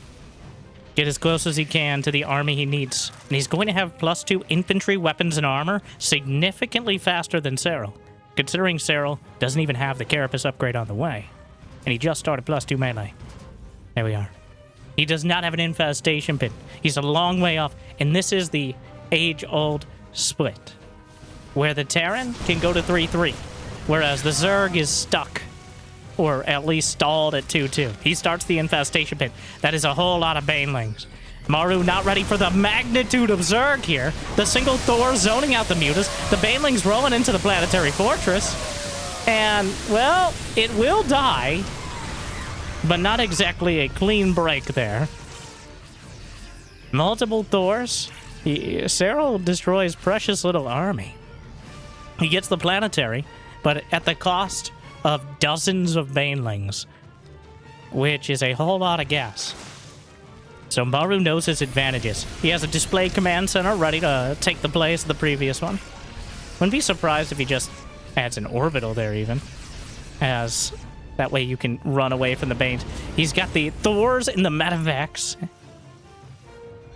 Speaker 1: Get as close as he can to the army he needs. And he's going to have +2 infantry, weapons, and armor, significantly faster than Serral. Considering Serral doesn't even have the Carapace upgrade on the way. And he just started +2 melee. There we are. He does not have an infestation pin. He's a long way off. And this is the age-old split, where the Terran can go to 3-3, whereas the Zerg is stuck, or at least stalled at 2-2. He starts the infestation pit. That is a whole lot of Banelings. Maru not ready for the magnitude of Zerg here. The single Thor zoning out the mutas. The Banelings rolling into the planetary fortress. And, well, it will die, but not exactly a clean break there. Multiple Thors. Serral destroys precious little army. He gets the planetary, but at the cost of dozens of Banelings, which is a whole lot of gas. So Maru knows his advantages. He has a display command center ready to take the place of the previous one. Wouldn't be surprised if he just adds an orbital there even, as that way you can run away from the Banes. He's got the Thors in the medevacs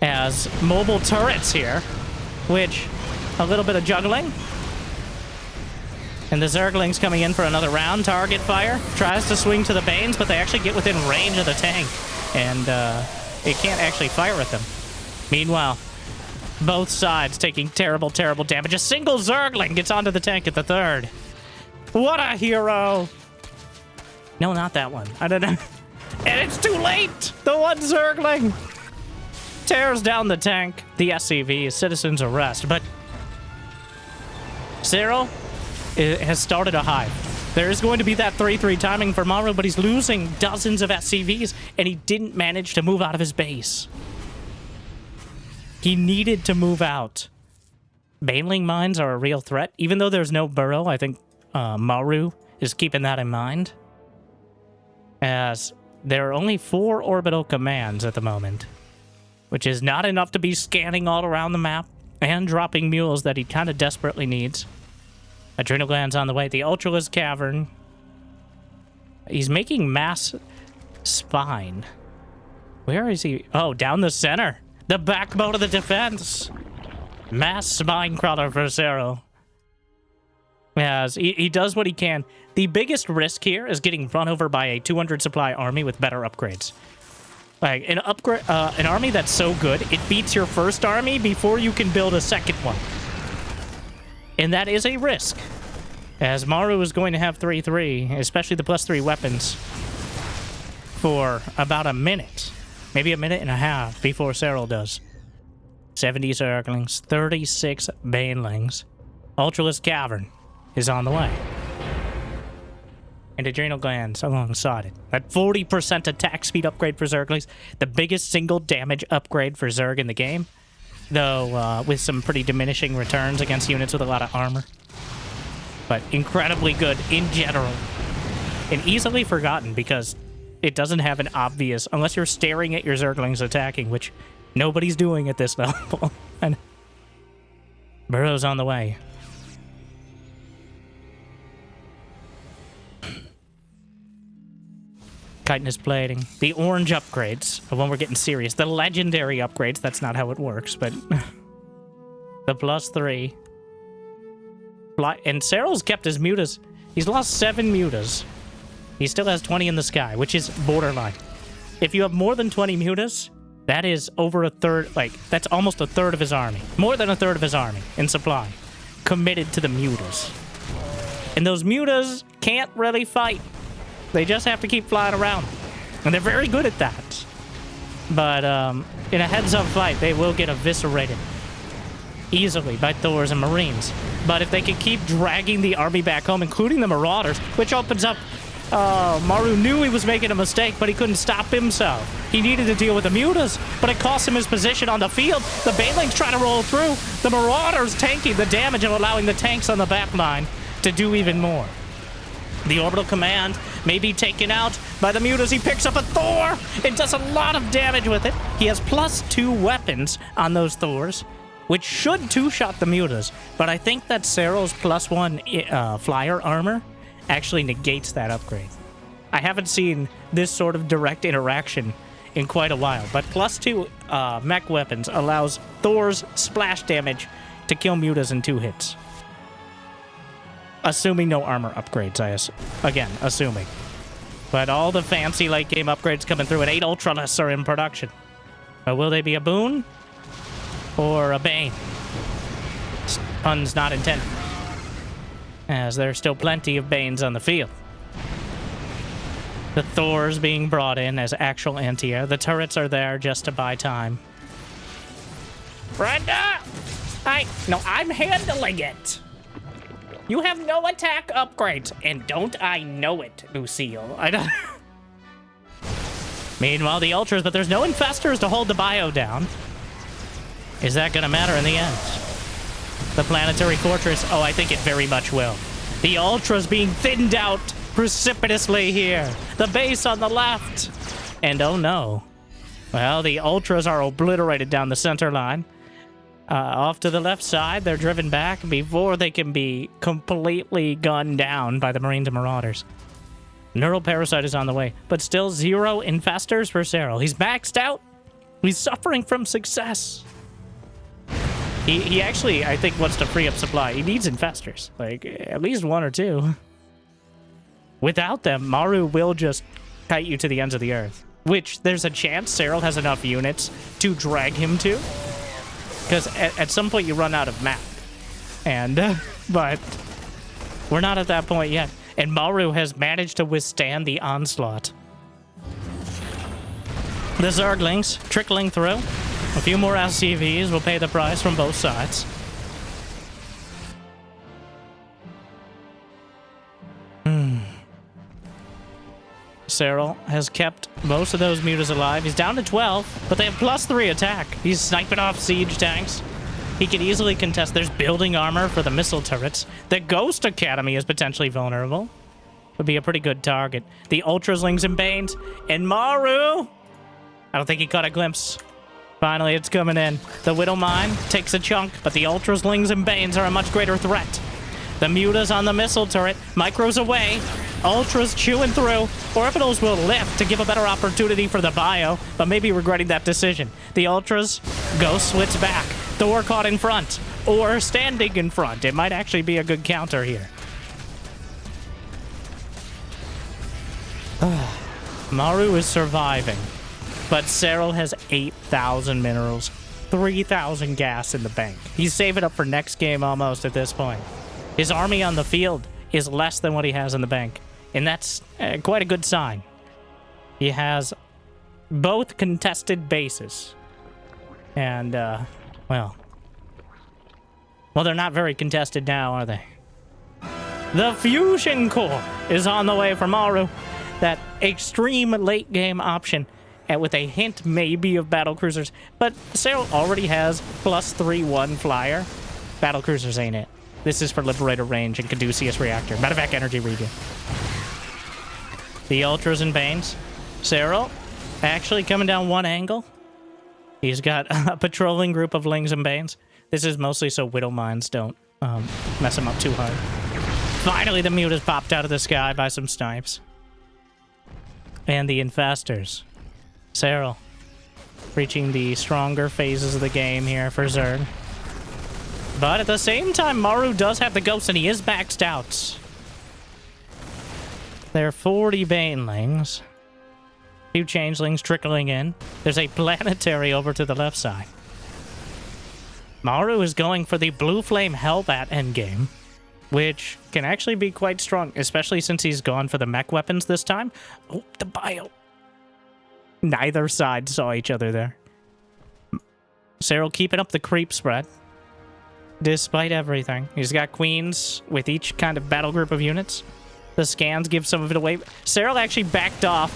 Speaker 1: as mobile turrets here, which a little bit of juggling. And the Zerglings coming in for another round. Target fire. Tries to swing to the Banes, but they actually get within range of the tank. And it can't actually fire at them. Meanwhile, both sides taking terrible, terrible damage. A single Zergling gets onto the tank at the third. What a hero! No, not that one. I don't know. And it's too late! The one Zergling tears down the tank. The SCV is citizen's arrest, but Serral has started a hive. There is going to be that 3-3 timing for Maru, but he's losing dozens of SCVs, and he didn't manage to move out of his base. He needed to move out. Baneling mines are a real threat. Even though there's no burrow, I think Maru is keeping that in mind, as there are only 4 orbital commands at the moment, which is not enough to be scanning all around the map and dropping mules that he kind of desperately needs. Adrenal glands on the way. The Ultralisk Cavern. He's making mass spine. Where is he? Oh, down the center. The backbone of the defense. Mass spine crawler for Serral. As he does what he can. The biggest risk here is getting run over by a 200 supply army with better upgrades. Like an army that's so good, it beats your first army before you can build a second one. And that is a risk, as Maru is going to have 3-3, especially the +3 weapons, for about a minute, maybe a minute and a half before Serral does. 70 Zerglings, 36 Banelings. Ultralisk Cavern is on the way. And Adrenal Glands alongside it. That 40% attack speed upgrade for Zerglings, the biggest single damage upgrade for Zerg in the game. Though, with some pretty diminishing returns against units with a lot of armor. But incredibly good in general. And easily forgotten because it doesn't have an obvious... Unless you're staring at your Zerglings attacking, which nobody's doing at this level. And Burrow's on the way. Chitinous plating. The orange upgrades are when we're getting serious. The legendary upgrades, that's not how it works, but the +3. And Serral's kept his mutas. He's lost 7 mutas. He still has 20 in the sky, which is borderline. If you have more than 20 mutas, that is over a third, like, that's almost a third of his army. More than a third of his army in supply. Committed to the mutas. And those mutas can't really fight. They just have to keep flying around. And they're very good at that. But in a heads-up fight, they will get eviscerated easily by Thors and Marines. But if they can keep dragging the army back home, including the Marauders, which opens up Maru knew he was making a mistake, but he couldn't stop himself. He needed to deal with the mutas, but it cost him his position on the field. The banelings try to roll through. The Marauders tanking the damage and allowing the tanks on the back line to do even more. The orbital command may be taken out by the mutas. He picks up a Thor and does a lot of damage with it. He has +2 weapons on those Thors, which should two-shot the mutas. But I think that Serral's +1 flyer armor actually negates that upgrade. I haven't seen this sort of direct interaction in quite a while, but +2 mech weapons allows Thor's splash damage to kill mutas in 2 hits. Assuming no armor upgrades, again, assuming. But all the fancy late game upgrades coming through, and 8 Ultralisks are in production. But will they be a boon or a bane? Pun's not intended, as there's still plenty of banes on the field. The Thors being brought in as actual anti-air. The turrets are there just to buy time. Brenda! I'm handling it! You have no attack upgrades, and don't I know it, Lucille? I don't... Meanwhile, the Ultras, but there's no Infestors to hold the bio down. Is that gonna matter in the end? The Planetary Fortress, oh, I think it very much will. The Ultras being thinned out precipitously here. The base on the left. And oh no. Well, the Ultras are obliterated down the center line. Off to the left side, they're driven back before they can be completely gunned down by the Marines and Marauders. Neural Parasite is on the way, but still 0 Infestors for Serral. He's maxed out. He's suffering from success. He actually, I think, wants to free up supply. He needs Infestors, like at least 1 or 2. Without them, Maru will just kite you to the ends of the earth, which there's a chance Serral has enough units to drag him to. Because at some point you run out of map. And, but we're not at that point yet. And Maru has managed to withstand the onslaught. The Zerglings trickling through. A few more SCVs will pay the price from both sides. Serral has kept most of those mutas alive. He's down to 12, but they have +3 attack. He's sniping off siege tanks. He can easily contest. There's building armor for the missile turrets. The Ghost Academy is potentially vulnerable. Would be a pretty good target. The Ultraslings and Banes. And Maru! I don't think he caught a glimpse. Finally, it's coming in. The Widow Mine takes a chunk, but the Ultraslings and Banes are a much greater threat. The mutas on the missile turret. Micros away. Ultras chewing through. Orbitals will lift to give a better opportunity for the bio, but maybe regretting that decision. The Ultras go switch back. Thor caught in front, or standing in front. It might actually be a good counter here. Maru is surviving, but Serral has 8,000 minerals, 3,000 gas in the bank. He's saving up for next game almost at this point. His army on the field is less than what he has in the bank, and that's quite a good sign. He has both contested bases, and, well, they're not very contested now, are they? The Fusion Core is on the way for Maru, that extreme late-game option, and with a hint maybe of battlecruisers, but Serral already has +3/1 flyer. Battlecruisers ain't it. This is for Liberator range and Caduceus Reactor. Medevac energy regen. The Ultras and Banes. Serral actually coming down one angle. He's got a patrolling group of Lings and Banes. This is mostly so Widow Mines don't mess him up too hard. Finally, the mute has popped out of the sky by some snipes. And the Infestors. Serral reaching the stronger phases of the game here for Zerg. But at the same time, Maru does have the Ghost, and he is maxed out. There are 40 Banelings. A few Changelings trickling in. There's a Planetary over to the left side. Maru is going for the Blue Flame Hellbat endgame, which can actually be quite strong, especially since he's gone for the mech weapons this time. Oh, the bio. Neither side saw each other there. Serral keeping up the creep spread. Despite everything. He's got queens with each kind of battle group of units. The scans give some of it away. Serral actually backed off.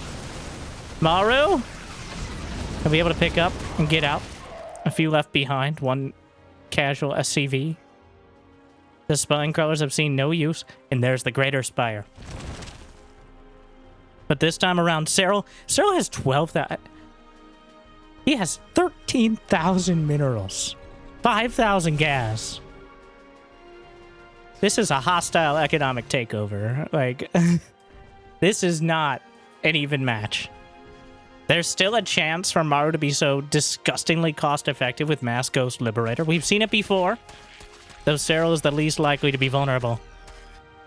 Speaker 1: Maru? Will be able to pick up and get out. A few left behind. One casual SCV. The spine crawlers have seen no use. And there's the Greater Spire. But this time around, Serral has 12,000. He has 13,000 minerals. 5,000 gas. This is a hostile economic takeover. Like, this is not an even match. There's still a chance for Maru to be so disgustingly cost-effective with Mass Ghost Liberator. We've seen it before, though Serral is the least likely to be vulnerable.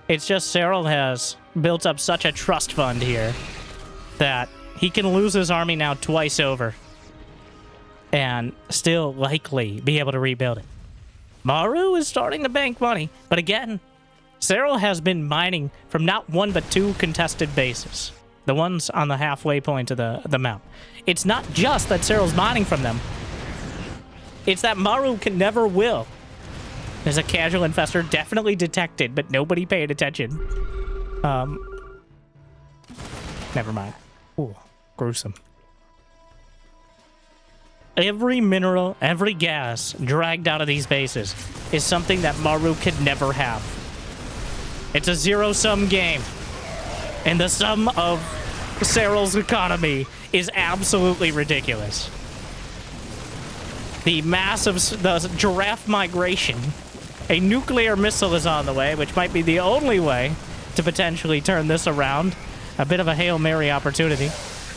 Speaker 1: It's just Serral has built up such a trust fund here that he can lose his army now twice over and still likely be able to rebuild it. Maru is starting to bank money, but again, Serral has been mining from not one but two contested bases. The ones on the halfway point of the map. It's not just that Serral's mining from them. It's that Maru can never will. There's a casual infestor definitely detected, but nobody paid attention. Never mind. Ooh, gruesome. Every mineral, every gas dragged out of these bases is something that Maru could never have. It's a zero-sum game. And the sum of Serral's economy is absolutely ridiculous. The the giraffe migration. A nuclear missile is on the way, which might be the only way to potentially turn this around. A bit of a Hail Mary opportunity.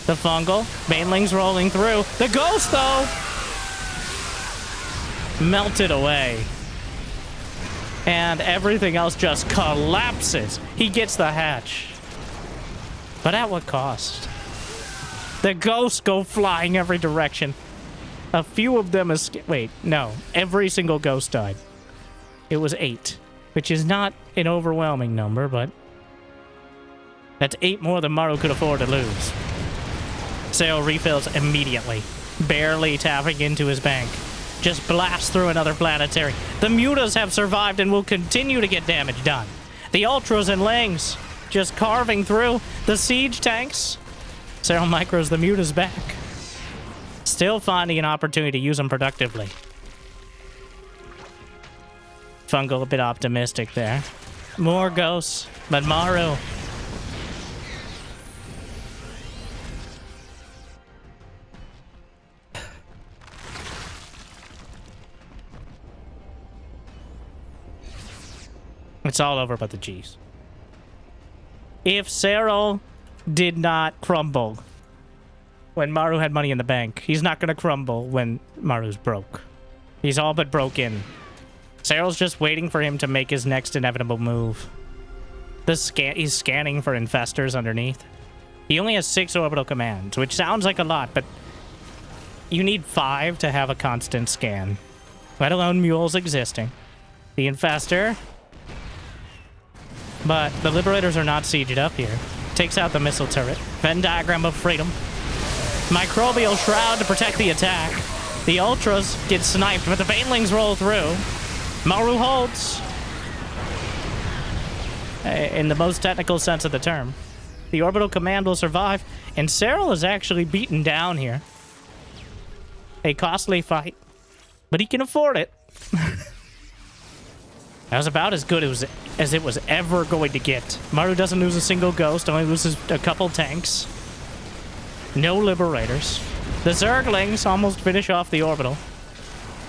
Speaker 1: The fungal, banelings rolling through. The ghost, though, melted away. And everything else just collapses. He gets the hatch. But at what cost? The ghosts go flying every direction. A few of them escaped. Wait, no. Every single ghost died. It was 8, which is not an overwhelming number, but that's 8 more than Maru could afford to lose. Serral refills immediately, barely tapping into his bank. Just blast through another planetary. The mutas have survived and will continue to get damage done. The ultras and lings just carving through. The siege tanks. Serral micros the mutas back. Still finding an opportunity to use them productively. Fungal a bit optimistic there. More ghosts, but Maru. It's all over but the G's. If Serral did not crumble when Maru had money in the bank, he's not going to crumble when Maru's broke. He's all but broken. Serral's just waiting for him to make his next inevitable move. He's scanning for infestors underneath. He only has 6 orbital commands, which sounds like a lot, but you need 5 to have a constant scan, let alone mules existing. The infestor. But the Liberators are not sieged up here. Takes out the missile turret. Venn diagram of freedom. Microbial shroud to protect the attack. The ultras get sniped, but the banelings roll through. Maru holds. In the most technical sense of the term. The orbital command will survive, and Serral is actually beaten down here. A costly fight, but he can afford it. That was about as good as it was ever going to get. Maru doesn't lose a single ghost, only loses a couple tanks. No liberators. The Zerglings almost finish off the orbital.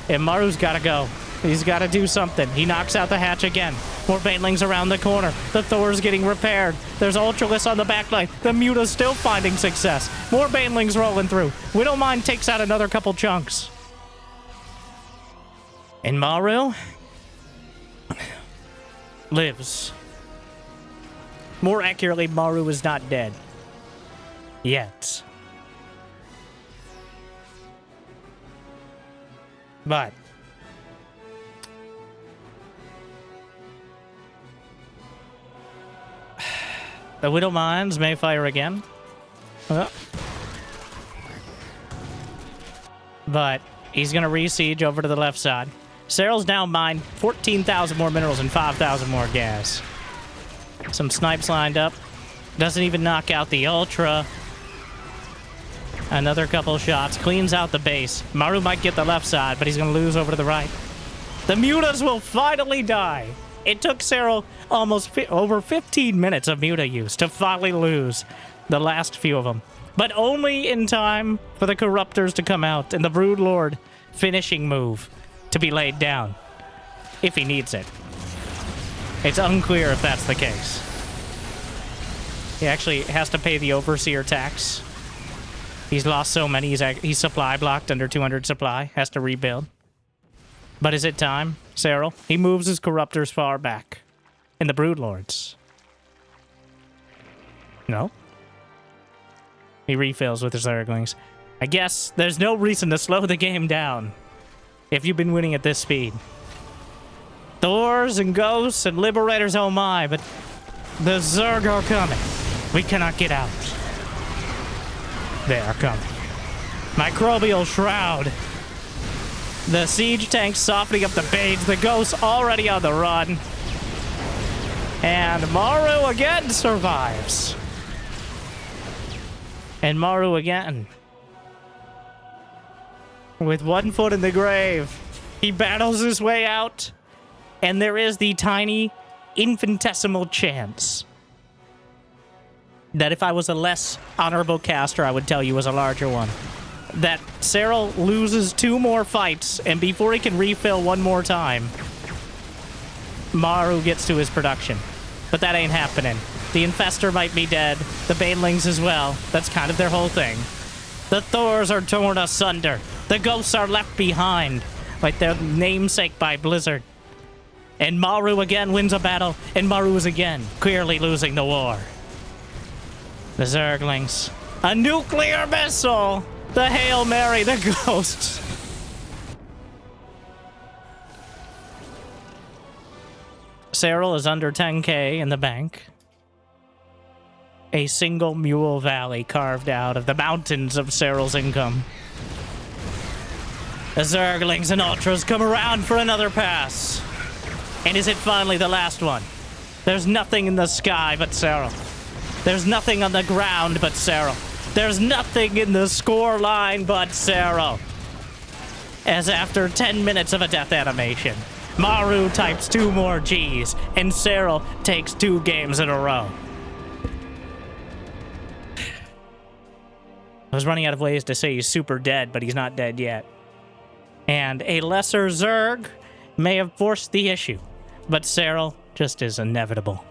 Speaker 1: And Maru's gotta go. He's gotta do something. He knocks out the hatch again. More banelings around the corner. The Thor's getting repaired. There's Ultralisk on the backline. The Muta's still finding success. More banelings rolling through. Widowmine takes out another couple chunks. And Maru lives. More accurately, Maru is not dead. Yet. But the Widow Mines may fire again. But he's going to re-siege over to the left side. Serral's now mined 14,000 more minerals and 5,000 more gas. Some snipes lined up. Doesn't even knock out the Ultra. Another couple shots. Cleans out the base. Maru might get the left side, but he's going to lose over to the right. The Mutas will finally die. It took Serral almost over 15 minutes of Muta use to finally lose the last few of them. But only in time for the Corruptors to come out and the Broodlord finishing move to be laid down. If he needs it. It's unclear if that's the case. He actually has to pay the Overseer tax. He's lost so many, he's supply blocked under 200 supply. Has to rebuild. But is it time, Serral? He moves his Corruptors far back. And the Broodlords. No? He refills with his Zerglings. I guess there's no reason to slow the game down if you've been winning at this speed. Thors and Ghosts and Liberators, oh my, but the Zerg are coming. We cannot get out. They are coming. Microbial Shroud. The Siege tanks softening up the base. The Ghosts already on the run. And Maru again survives. And Maru again. With one foot in the grave. He battles his way out. And there is the tiny, infinitesimal chance that if I was a less honorable caster, I would tell you was a larger one. That Serral loses 2 more fights, and before he can refill one more time, Maru gets to his production. But that ain't happening. The Infestor might be dead. The Banelings as well. That's kind of their whole thing. The Thors are torn asunder. The Ghosts are left behind. Like their namesake by Blizzard. And Maru again wins a battle, and Maru is again clearly losing the war. The Zerglings. A nuclear missile! The Hail Mary, the Ghosts. Serral is under 10k in the bank. A single mule valley carved out of the mountains of Serral's income. The Zerglings and Ultras come around for another pass. And is it finally the last one? There's nothing in the sky but Serral. There's nothing on the ground but Serral. There's nothing in the score line but Serral. As after 10 minutes of a death animation, Maru types 2 more Gs, and Serral takes 2 games in a row. I was running out of ways to say he's super dead, but he's not dead yet. And a lesser Zerg may have forced the issue, but Serral just is inevitable.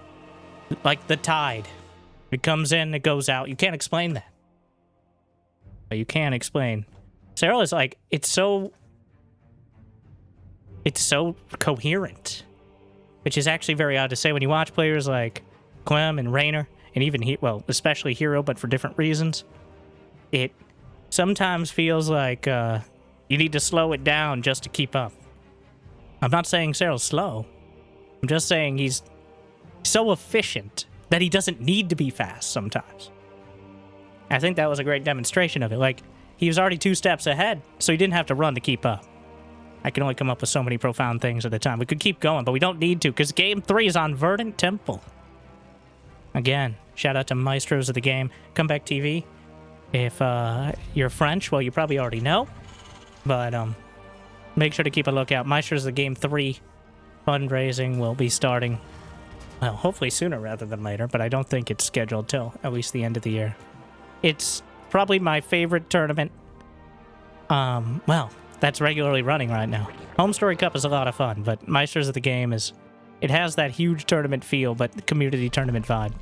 Speaker 1: Like the tide. It comes in, it goes out. You can't explain that. But you can explain. Serral is like, it's so coherent. Which is actually very odd to say when you watch players like Clem and Raynor, and even, especially Hero, but for different reasons. It sometimes feels like you need to slow it down just to keep up. I'm not saying Serral's slow. I'm just saying he's so efficient that he doesn't need to be fast sometimes. I think that was a great demonstration of it. Like, he was already 2 steps ahead, so he didn't have to run to keep up. I can only come up with so many profound things at a time. We could keep going, but we don't need to, because Game 3 is on Verdant Temple. Again, shout out to Maestros of the game. Comeback TV. If you're French, well, you probably already know. But make sure to keep a lookout. Maestros of the Game 3 fundraising will be starting, well, hopefully sooner rather than later, but I don't think it's scheduled till at least the end of the year. It's probably my favorite tournament. That's regularly running right now. Home Story Cup is a lot of fun, but Maestros of the Game it has that huge tournament feel, but the community tournament vibe.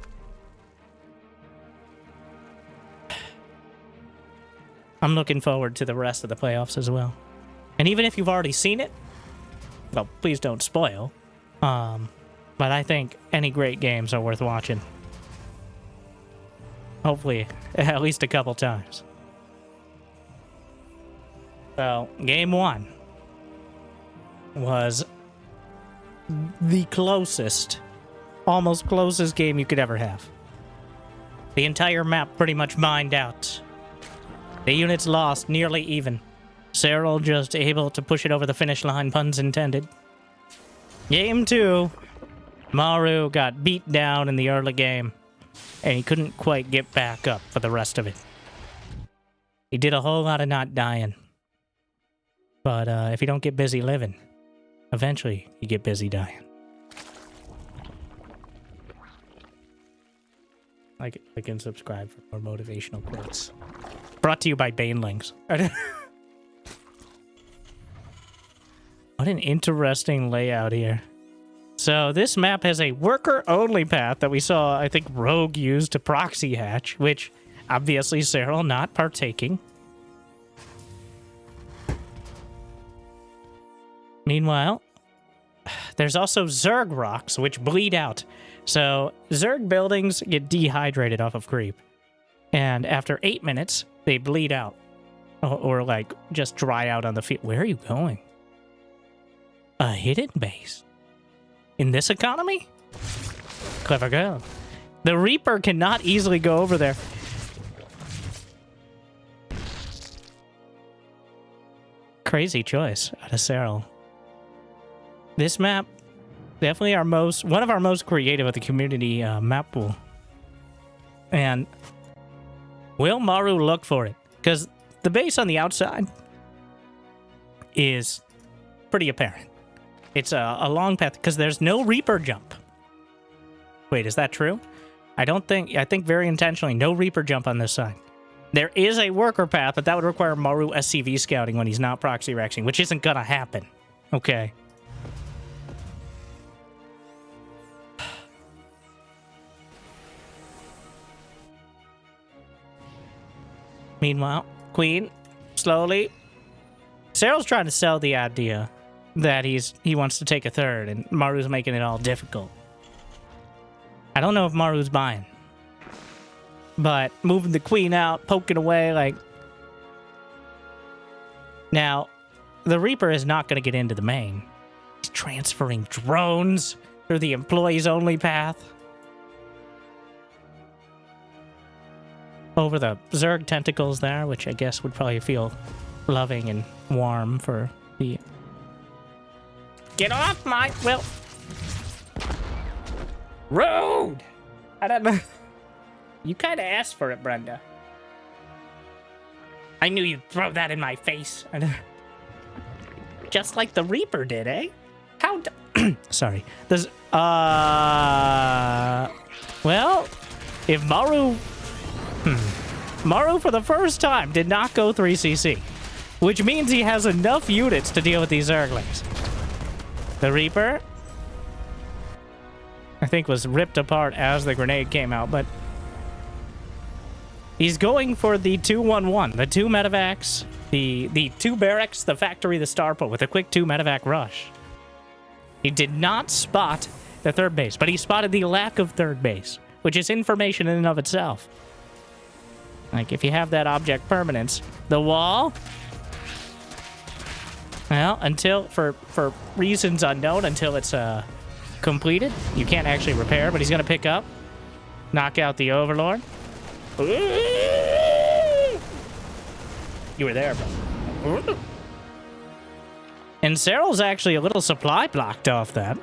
Speaker 1: I'm looking forward to the rest of the playoffs as well. And even if you've already seen it, well, please don't spoil. But I think any great games are worth watching. Hopefully, at least a couple times. So, Game 1 was the almost closest game you could ever have. The entire map pretty much mined out. The units lost nearly even. Serral just able to push it over the finish line, puns intended. Game 2 Maru got beat down in the early game, and he couldn't quite get back up for the rest of it. He did a whole lot of not dying. But if you don't get busy living, eventually you get busy dying. Like and subscribe for more motivational quotes. Brought to you by Banelings. What an interesting layout here. So this map has a worker-only path that we saw, I think, Rogue used to proxy hatch, which obviously Serral not partaking. Meanwhile, there's also Zerg rocks, which bleed out. So Zerg buildings get dehydrated off of creep. And after 8 minutes, they bleed out. Or like, just dry out on the field. Where are you going? A hidden base? In this economy? Clever girl. The Reaper cannot easily go over there. Crazy choice out of Serral. This map, definitely one of our most creative of the community map pool. And will Maru look for it? Because the base on the outside is pretty apparent. It's a long path because there's no Reaper jump. Wait, is that true? I think very intentionally, no Reaper jump on this side. There is a worker path, but that would require Maru SCV scouting when he's not proxy rexing, which isn't gonna happen. Okay. Meanwhile, Queen, slowly. Serral's trying to sell the idea that he wants to take a third, and Maru's making it all difficult. I don't know if Maru's buying. But moving the Queen out, poking away, like... Now, the Reaper is not going to get into the main. He's transferring drones through the employees-only path. Over the Zerg tentacles there, which I guess would probably feel loving and warm for the... Get off my... Well... Rude! I don't know. You kind of asked for it, Brenda. I knew you'd throw that in my face. Just like the Reaper did, eh? How... Sorry. There's... Well... If Maru... Maru, for the first time, did not go 3cc. Which means he has enough units to deal with these Zerglings. The Reaper... I think was ripped apart as the grenade came out, but... He's going for the 2-1-1. The 2 medevacs, the 2 barracks, the factory, the starport, with a quick 2 medevac rush. He did not spot the third base, but he spotted the lack of third base, which is information in and of itself. Like, if you have that object permanence, the wall... Well, until, for reasons unknown, until it's completed, you can't actually repair, but he's going to pick up, knock out the Overlord. You were there, bro. And Serral's actually a little supply blocked off that.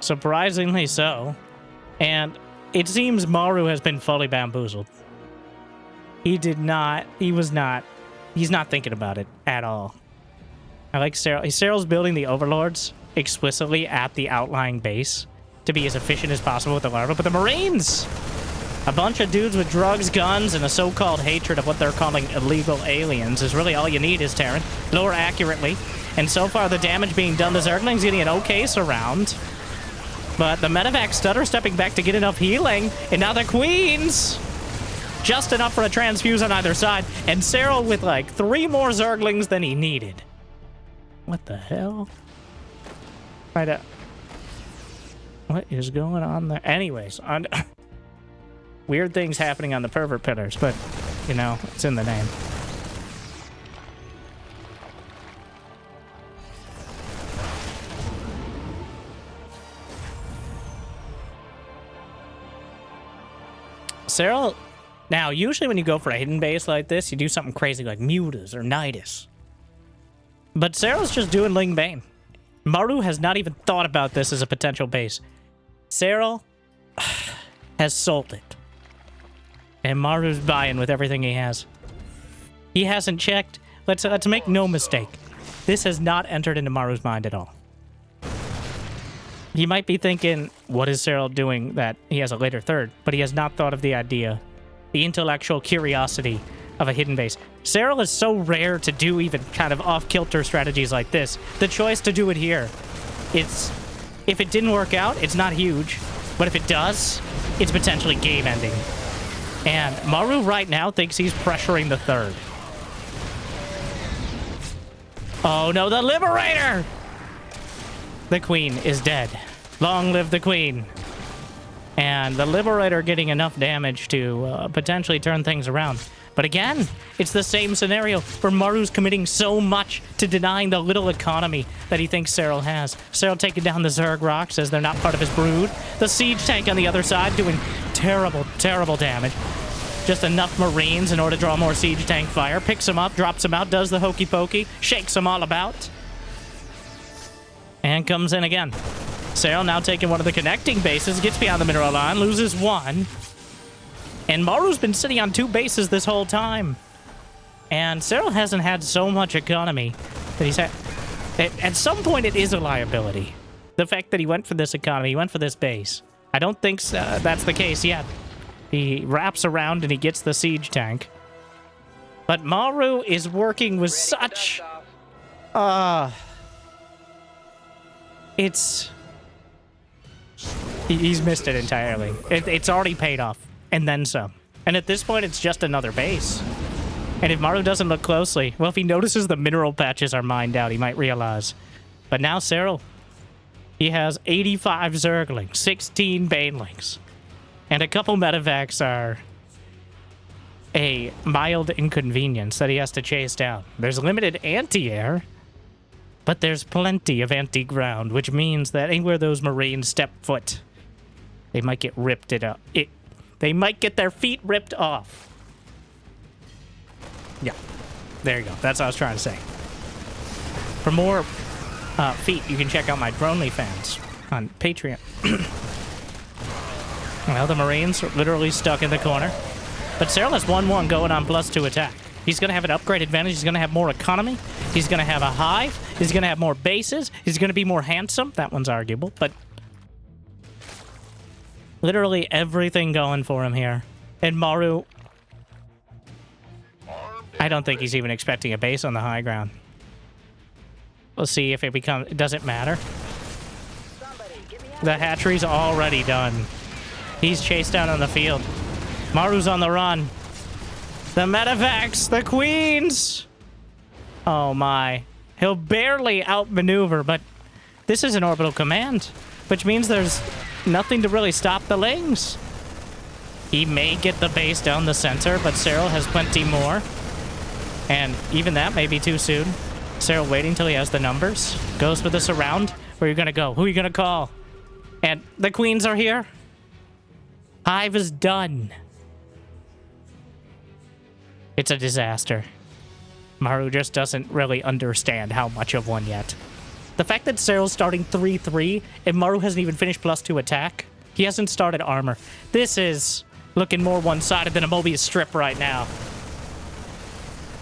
Speaker 1: Surprisingly so. And it seems Maru has been fully bamboozled. He's not thinking about it at all. I like Serral. Serral's building the Overlords explicitly at the outlying base to be as efficient as possible with the larva, but the Marines! A bunch of dudes with drugs, guns, and a so-called hatred of what they're calling illegal aliens is really all you need is Terran. Lower accurately. And so far, the damage being done to Zergling's getting an okay surround. But the medevac stutter stepping back to get enough healing, and now the Queens! Just enough for a transfuse on either side, and Serral with like 3 more Zerglings than he needed. What the hell? What is going on there? Anyways, weird things happening on the pervert pillars, but, you know, it's in the name. Serral, now, usually when you go for a hidden base like this, you do something crazy like Mutas or Nidus. But Serral's just doing Ling Bane. Maru has not even thought about this as a potential base. Serral has sold it. And Maru's buying with everything he has. He hasn't checked. Let's make no mistake. This has not entered into Maru's mind at all. He might be thinking, what is Serral doing that he has a later third? But he has not thought of the idea, the intellectual curiosity of a hidden base. Serral is so rare to do even kind of off-kilter strategies like this. The choice to do it here, if it didn't work out, it's not huge. But if it does, it's potentially game-ending. And Maru right now thinks he's pressuring the third. Oh no, the Liberator! The Queen is dead. Long live the Queen. And the Liberator getting enough damage to potentially turn things around. But again, it's the same scenario where Maru's committing so much to denying the little economy that he thinks Serral has. Serral taking down the Zerg rocks as they're not part of his brood. The siege tank on the other side doing terrible, terrible damage. Just enough Marines in order to draw more siege tank fire. Picks them up, drops them out, does the hokey pokey, shakes them all about. And comes in again. Serral now taking one of the connecting bases, gets beyond the mineral line, loses one. And Maru's been sitting on 2 bases this whole time. And Serral hasn't had so much economy that he's had. At some point, it is a liability. The fact that he went for this economy, he went for this base. I don't think that's the case yet. He wraps around and he gets the siege tank. But Maru is working with such... He's missed it entirely. It's already paid off. And then some. And at this point, it's just another base. And if Maru doesn't look closely, well, if he notices the mineral patches are mined out, he might realize. But now Serral, he has 85 Zerglings, 16 Banelings. And a couple medevacs are a mild inconvenience that he has to chase down. There's limited anti-air, but there's plenty of anti-ground, which means that anywhere those Marines step foot, they might get ripped they might get their feet ripped off. Yeah, there you go. That's what I was trying to say. For more feet, you can check out my Dronely fans on Patreon. Well, the Marines are literally stuck in the corner. But Serral has 1-1 going on +2 attack. He's going to have an upgrade advantage. He's going to have more economy. He's going to have a hive. He's going to have more bases. He's going to be more handsome. That one's arguable, but... literally everything going for him here. And Maru... I don't think he's even expecting a base on the high ground. We'll see if it becomes... it doesn't matter. The hatchery's already done. He's chased down on the field. Maru's on the run. The medevacs, the queens! Oh my. He'll barely outmaneuver, but this is an orbital command, which means there's nothing to really stop the Lings. He may get the base down the center, but Serral has plenty more. And even that may be too soon. Serral waiting till he has the numbers. Goes for the surround. Where are you gonna go? Who are you gonna call? And the queens are here. Hive is done. It's a disaster. Maru just doesn't really understand how much of one yet. The fact that Serral's starting 3-3 and Maru hasn't even finished +2 attack. He hasn't started armor. This is looking more one-sided than a Mobius strip right now.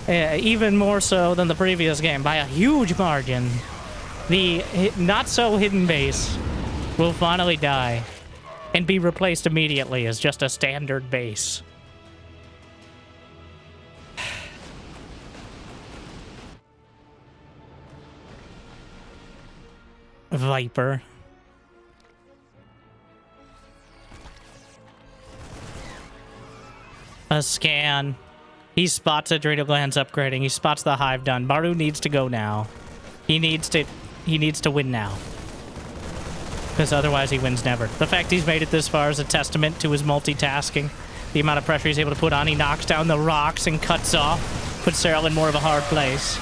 Speaker 1: Even more so than the previous game by a huge margin. The not-so-hidden base will finally die and be replaced immediately as just a standard base. Viper. A scan. He spots adrenal glands upgrading. He spots the hive done. Maru needs to go now. He needs to win now. Because otherwise he wins never. The fact he's made it this far is a testament to his multitasking. The amount of pressure he's able to put on. He knocks down the rocks and cuts off. Puts Serral in more of a hard place.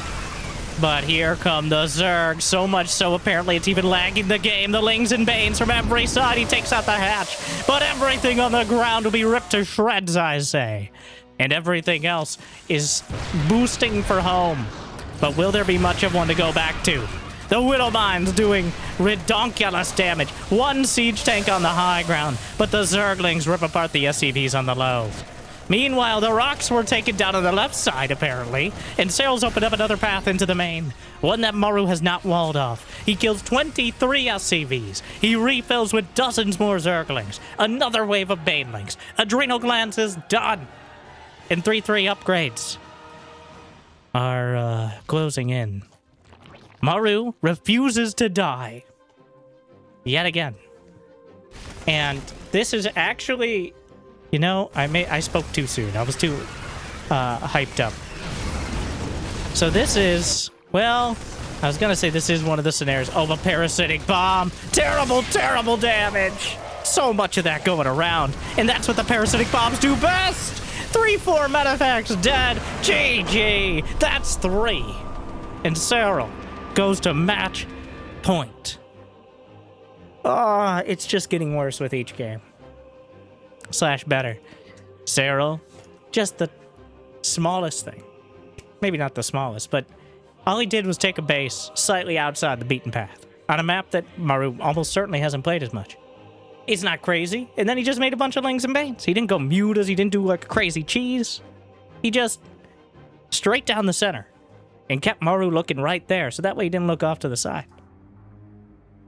Speaker 1: But here come the Zerg. So much so, apparently, it's even lagging the game. The Lings and Banes from every side. He takes out the hatch. But everything on the ground will be ripped to shreds, I say. And everything else is boosting for home. But will there be much of one to go back to? The Widowmine's doing redonkulous damage. One siege tank on the high ground, but the Zerglings rip apart the SCVs on the low. Meanwhile, the rocks were taken down on the left side, apparently, and Serral's opened up another path into the main, one that Maru has not walled off. He kills 23 SCVs. He refills with dozens more Zerglings. Another wave of Banelings. Adrenal glands is done. And 3-3 upgrades are closing in. Maru refuses to die. Yet again. And this is actually, you know, I spoke too soon. I was too hyped up. So this is, well, I was gonna say this is one of the scenarios. Oh, a parasitic bomb. Terrible, terrible damage. So much of that going around. And that's what the parasitic bombs do best. 3-4 metafacts dead. GG. That's 3. And Serral goes to match point. It's just getting worse with each game. / better. Serral, just the smallest thing. Maybe not the smallest, but all he did was take a base slightly outside the beaten path on a map that Maru almost certainly hasn't played as much. It's not crazy. And then he just made a bunch of Lings and Banes. He didn't go mutas. He didn't do like a crazy cheese. He just straight down the center and kept Maru looking right there, so that way he didn't look off to the side.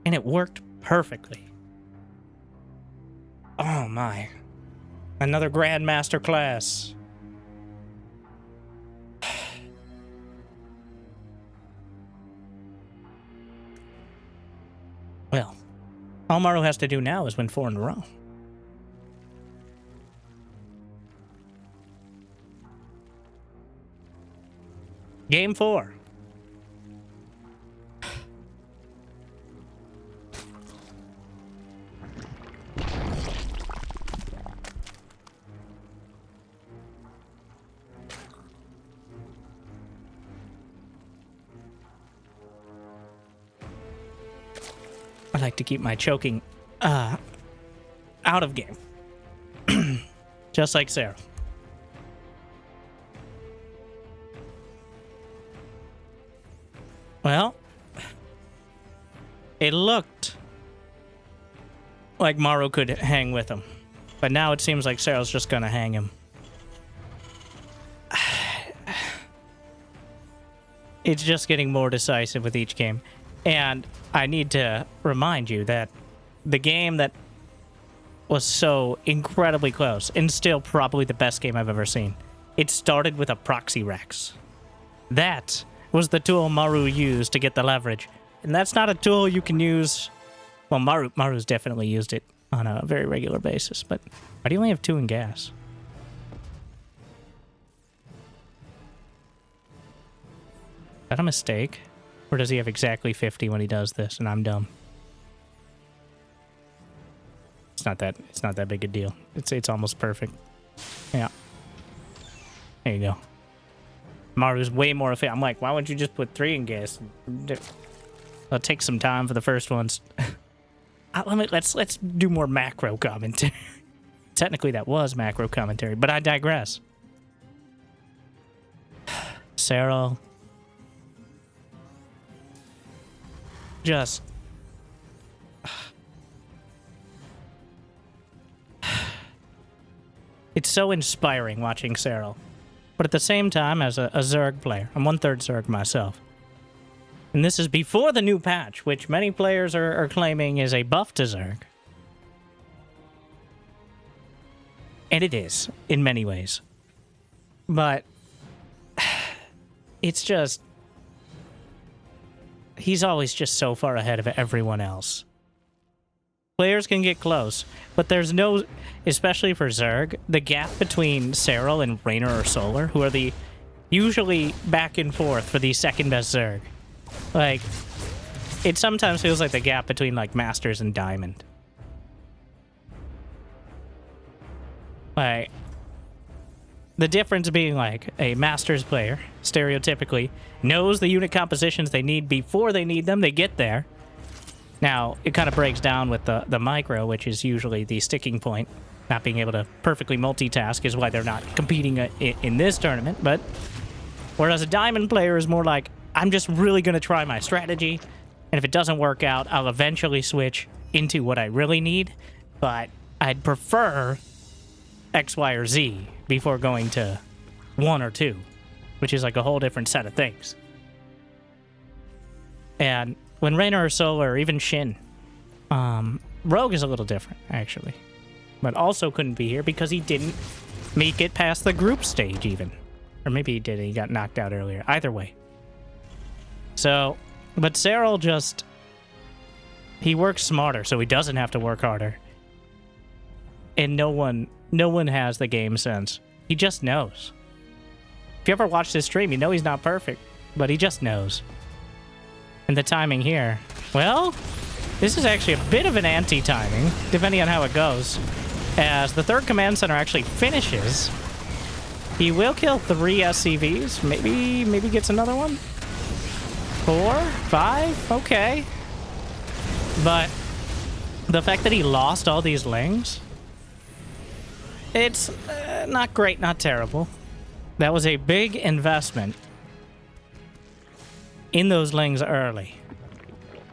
Speaker 1: And it worked perfectly. Oh my. Another Grandmaster class. Well, all Maru has to do now is win 4 in a row. Game 4. I like to keep my choking out of game. Just like Serral. Well, it looked like Maru could hang with him. But now it seems like Serral's just gonna hang him. It's just getting more decisive with each game. And I need to remind you that the game that was so incredibly close, and still probably the best game I've ever seen, it started with a Proxy Rex. That was the tool Maru used to get the leverage. And that's not a tool you can use. Well, Maru's definitely used it on a very regular basis, but why do you only have 2 in gas? Is that a mistake? Or does he have exactly 50 when he does this and I'm dumb? It's not that big a deal. It's almost perfect. Yeah. There you go. Maru's way more efficient. I'm like, why wouldn't you just put 3 in gas? It'll take some time for the first ones. Let's do more macro commentary. Technically, that was macro commentary, but I digress. Serral. Just. It's so inspiring watching Serral. But at the same time, as a Zerg player, I'm 1/3 Zerg myself. And this is before the new patch, which many players are claiming is a buff to Zerg. And it is, in many ways. But it's just... he's always just so far ahead of everyone else. Players can get close, but there's no, especially for Zerg, the gap between Serral and Raynor or Solar, who are the usually back and forth for the second best Zerg. Like, it sometimes feels like the gap between, like, Masters and Diamond. Like, the difference being, like, a Masters player, stereotypically, knows the unit compositions they need before they need them, they get there. Now, it kind of breaks down with the micro, which is usually the sticking point. Not being able to perfectly multitask is why they're not competing in this tournament, but whereas a Diamond player is more like, I'm just really going to try my strategy. And if it doesn't work out, I'll eventually switch into what I really need. But I'd prefer X, Y, or Z before going to 1 or 2, which is like a whole different set of things. And when Raynor or Solar or even Shin, Rogue is a little different, actually. But also couldn't be here because he didn't make it past the group stage, even. Or maybe he did and he got knocked out earlier. Either way. So, but Serral just... he works smarter, so he doesn't have to work harder. And no one has the game sense. He just knows. If you ever watched his stream, you know he's not perfect. But he just knows. And the timing here... well... this is actually a bit of an anti-timing, depending on how it goes. As the 3rd command center actually finishes, he will kill 3 SCVs. Maybe gets another one? 4? 5? Okay. But the fact that he lost all these lings, it's not great, not terrible. That was a big investment in those lings early.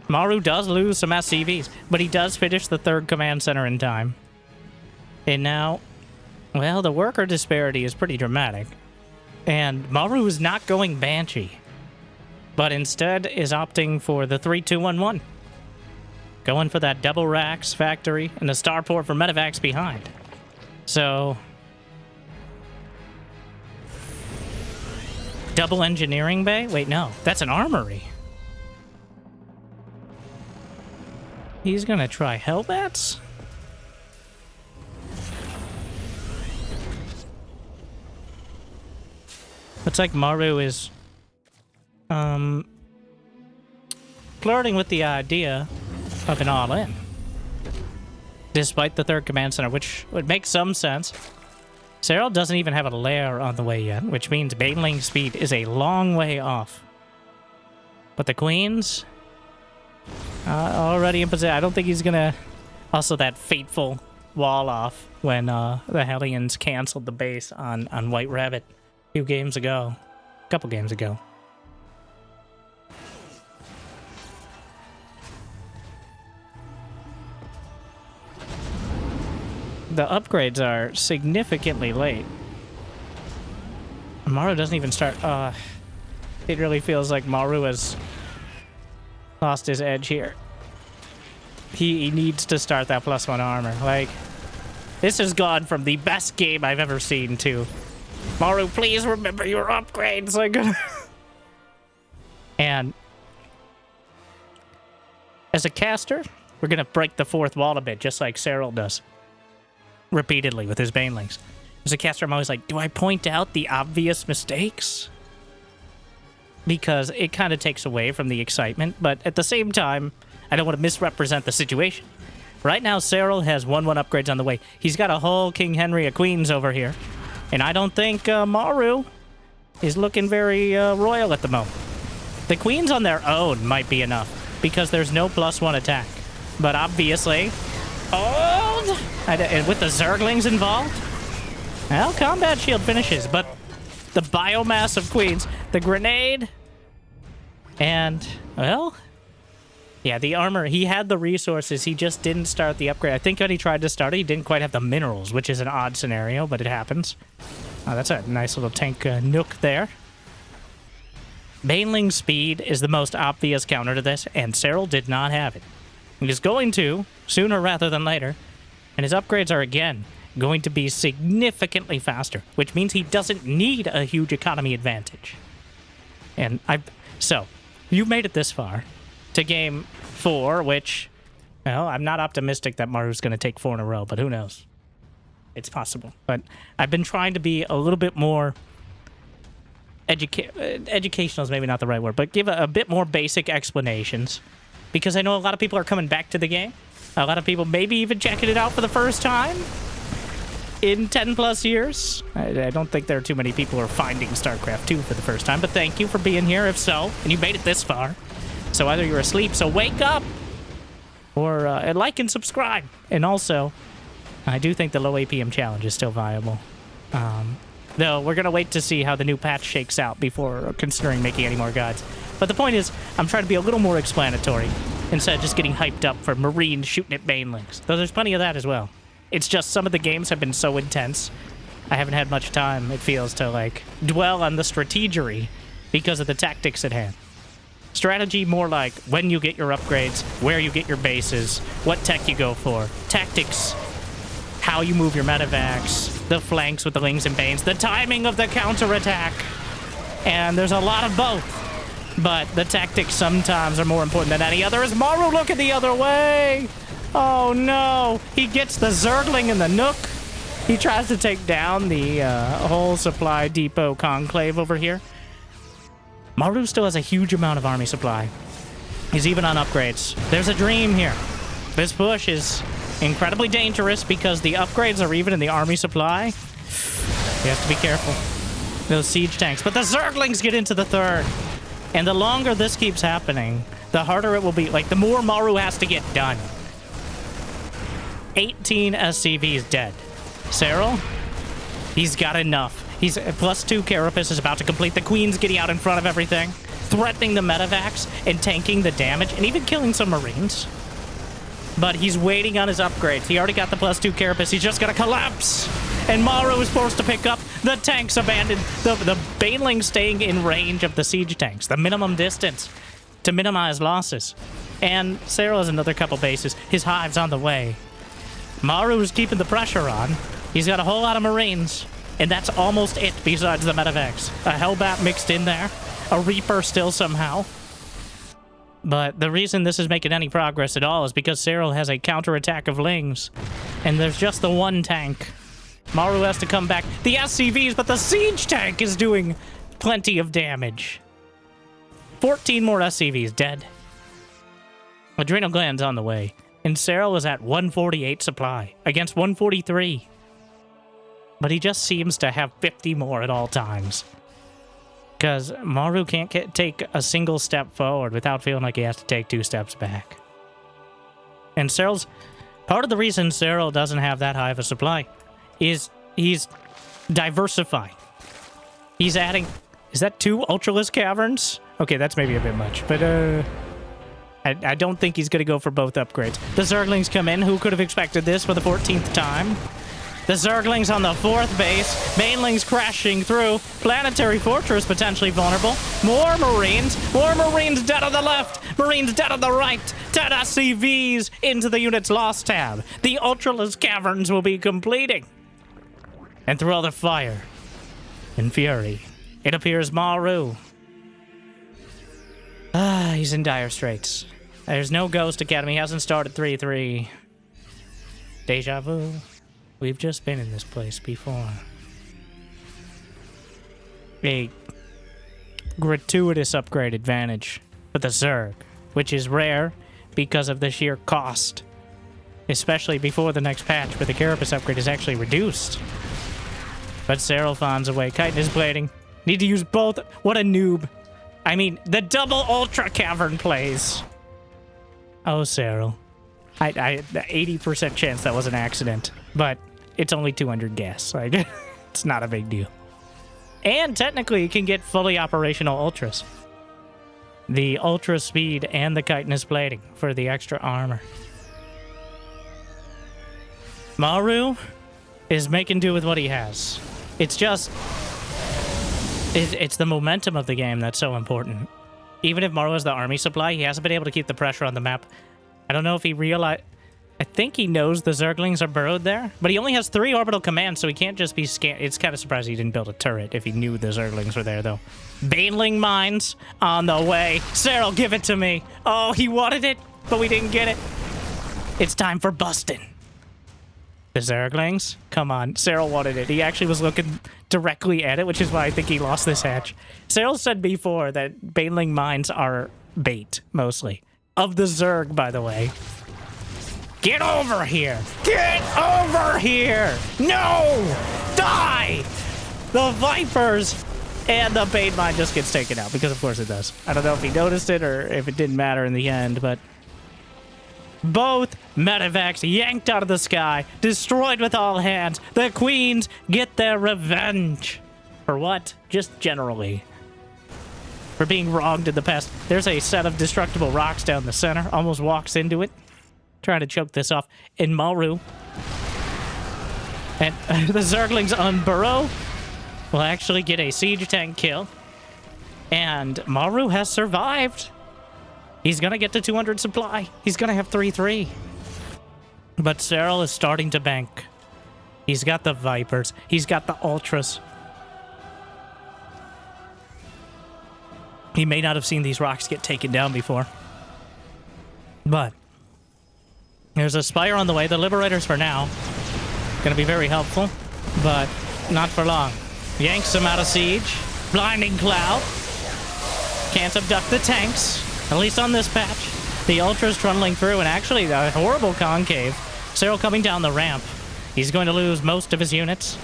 Speaker 1: Maru does lose some SCVs, but he does finish the 3rd command center in time. And now, well, the worker disparity is pretty dramatic. And Maru is not going Banshee, but instead is opting for the 3-2-1-1. Going for that double racks factory and the starport for medevacs behind. So, double engineering bay? Wait, no, that's an armory. He's gonna try Hellbats? Looks like Maru is flirting with the idea of an all-in. Despite the 3rd command center, which would make some sense. Serral doesn't even have a lair on the way yet, which means baneling speed is a long way off. But the queens... already in position. I don't think he's gonna... also that fateful wall off when the Hellions canceled the base on White Rabbit a couple games ago. The upgrades are significantly late. Maru doesn't even start... it really feels like Maru has lost his edge here. He needs to start that +1 armor. Like, this has gone from the best game I've ever seen to... Maru, please remember your upgrades. Like, and as a caster, we're gonna break the 4th wall a bit, just like Serral does. Repeatedly with his banelings. As a caster, I'm always like, do I point out the obvious mistakes? Because it kind of takes away from the excitement, but at the same time, I don't want to misrepresent the situation. Right now, Serral has 1-1 upgrades on the way. He's got a whole King Henry of Queens over here. And I don't think Maru is looking very royal at the moment. The Queens on their own might be enough, because there's no +1 attack. But obviously... and with the Zerglings involved? Well, Combat Shield finishes, but the biomass of Queens, the grenade, and, well... yeah, the armor, he had the resources, he just didn't start the upgrade. I think when he tried to start it, he didn't quite have the minerals, which is an odd scenario, but it happens. Oh, that's a nice little tank nook there. Baneling speed is the most obvious counter to this, and Serral did not have it. He's going to, sooner rather than later, and his upgrades are, again, going to be significantly faster, which means he doesn't need a huge economy advantage. And so, you've made it this far to game 4, which, well, I'm not optimistic that Maru's going to take 4 in a row, but who knows? It's possible. But I've been trying to be a little bit more educational is maybe not the right word, but give a bit more basic explanations, because I know a lot of people are coming back to the game. A lot of people maybe even checking it out for the first time in 10+ years. I don't think there are too many people who are finding StarCraft 2 for the first time, but thank you for being here, if so, and you made it this far. So either you're asleep, so wake up, or like and subscribe. And also, I do think the low APM challenge is still viable. Though we're going to wait to see how the new patch shakes out before considering making any more guides. But the point is, I'm trying to be a little more explanatory instead of just getting hyped up for Marines shooting at banelings. Though there's plenty of that as well. It's just some of the games have been so intense, I haven't had much time, it feels, to, like, dwell on the strategery because of the tactics at hand. Strategy more like when you get your upgrades, where you get your bases, what tech you go for. Tactics, how you move your medevacs, the flanks with the Lings and Banes, the timing of the counterattack. And there's a lot of both. But the tactics sometimes are more important than any other. Is Maru looking the other way? Oh no! He gets the Zergling in the nook. He tries to take down the whole supply depot conclave over here. Maru still has a huge amount of army supply. He's even on upgrades. There's a dream here. This push is incredibly dangerous because the upgrades are even in the army supply. You have to be careful. Those siege tanks. But the Zerglings get into the third. And the longer this keeps happening, the harder it will be. Like, the more Maru has to get done. 18 SCVs dead. Serral, he's got enough. He's +2 Carapace is about to complete. The Queen's getting out in front of everything, threatening the medevacs and tanking the damage and even killing some Marines. But he's waiting on his upgrades. He already got the +2 Carapace. He's just gonna collapse. And Maru is forced to pick up. The tanks abandoned. The Baneling staying in range of the siege tanks. The minimum distance to minimize losses. And Serral has another couple bases. His hive's on the way. Maru is keeping the pressure on. He's got a whole lot of Marines. And that's almost it besides the medevacs. A Hellbat mixed in there. A Reaper still somehow. But the reason this is making any progress at all is because Serral has a counterattack of Lings. And there's just the one tank. Maru has to come back. The SCVs, but the siege tank is doing plenty of damage. 14 more SCVs dead. Adrenal gland's on the way. And Serral is at 148 supply against 143. But he just seems to have 50 more at all times. Because Maru can't take a single step forward without feeling like he has to take 2 steps back. And Serral's... Part of the reason Serral doesn't have that high of a supply is he's diversifying. He's adding... Is that 2 Ultralisk Caverns? Okay, that's maybe a bit much, but I don't think he's going to go for both upgrades. The Zerglings come in. Who could have expected this for the 14th time? The Zerglings on the 4th base. Banelings crashing through. Planetary Fortress potentially vulnerable. More Marines. More Marines dead on the left. Marines dead on the right. 10 SCVs into the unit's lost tab. The Ultralisk Caverns will be completing. And through all the fire and fury, it appears Maru. He's in dire straits. There's no Ghost Academy. He hasn't started 3-3. Deja vu. We've just been in this place before. A gratuitous upgrade advantage for the Zerg, which is rare because of the sheer cost. Especially before the next patch, where the Carapace upgrade is actually reduced. But Serral finds a way. Chitin is blading. Need to use both. What a noob. I mean, the double Ultra Cavern plays. Oh, Serral. I 80% chance that was an accident. But it's only 200 gas. Like, it's not a big deal. And technically, you can get fully operational Ultras. The Ultra Speed and the Chitinous Blading for the extra armor. Maru is making do with what he has. It's just... It's the momentum of the game that's so important. Even if Maru has the army supply, he hasn't been able to keep the pressure on the map. I don't know if he realized... I think he knows the Zerglings are burrowed there, but he only has 3 orbital commands, so he can't just be scanned. It's kind of surprising he didn't build a turret if he knew the Zerglings were there, though. Baneling mines on the way. Serral, give it to me. Oh, he wanted it, but we didn't get it. It's time for busting. The Zerglings? Come on. Serral wanted it. He actually was looking directly at it, which is why I think he lost this hatch. Serral said before that Baneling mines are bait, mostly. Of the Zerg, by the way. Get over here! Get over here! No! Die! The Vipers! And the Bane mine just gets taken out, because of course it does. I don't know if he noticed it or if it didn't matter in the end, but... Both medevacs yanked out of the sky, destroyed with all hands. The queens get their revenge. For what? Just generally. For being wronged in the past. There's a set of destructible rocks down the center. Almost walks into it. Trying to choke this off. In Maru. And the Zerglings on Burrow will actually get a siege tank kill. And Maru has survived. He's going to get to 200 supply. He's going to have 3-3. But Serral is starting to bank. He's got the Vipers. He's got the Ultras. He may not have seen these rocks get taken down before. But there's a Spire on the way. The Liberators for now. Going to be very helpful. But not for long. Yanks him out of siege. Blinding Cloud. Can't abduct the tanks. At least on this patch. The Ultra's trundling through, and actually a horrible concave. Serral coming down the ramp. He's going to lose most of his units,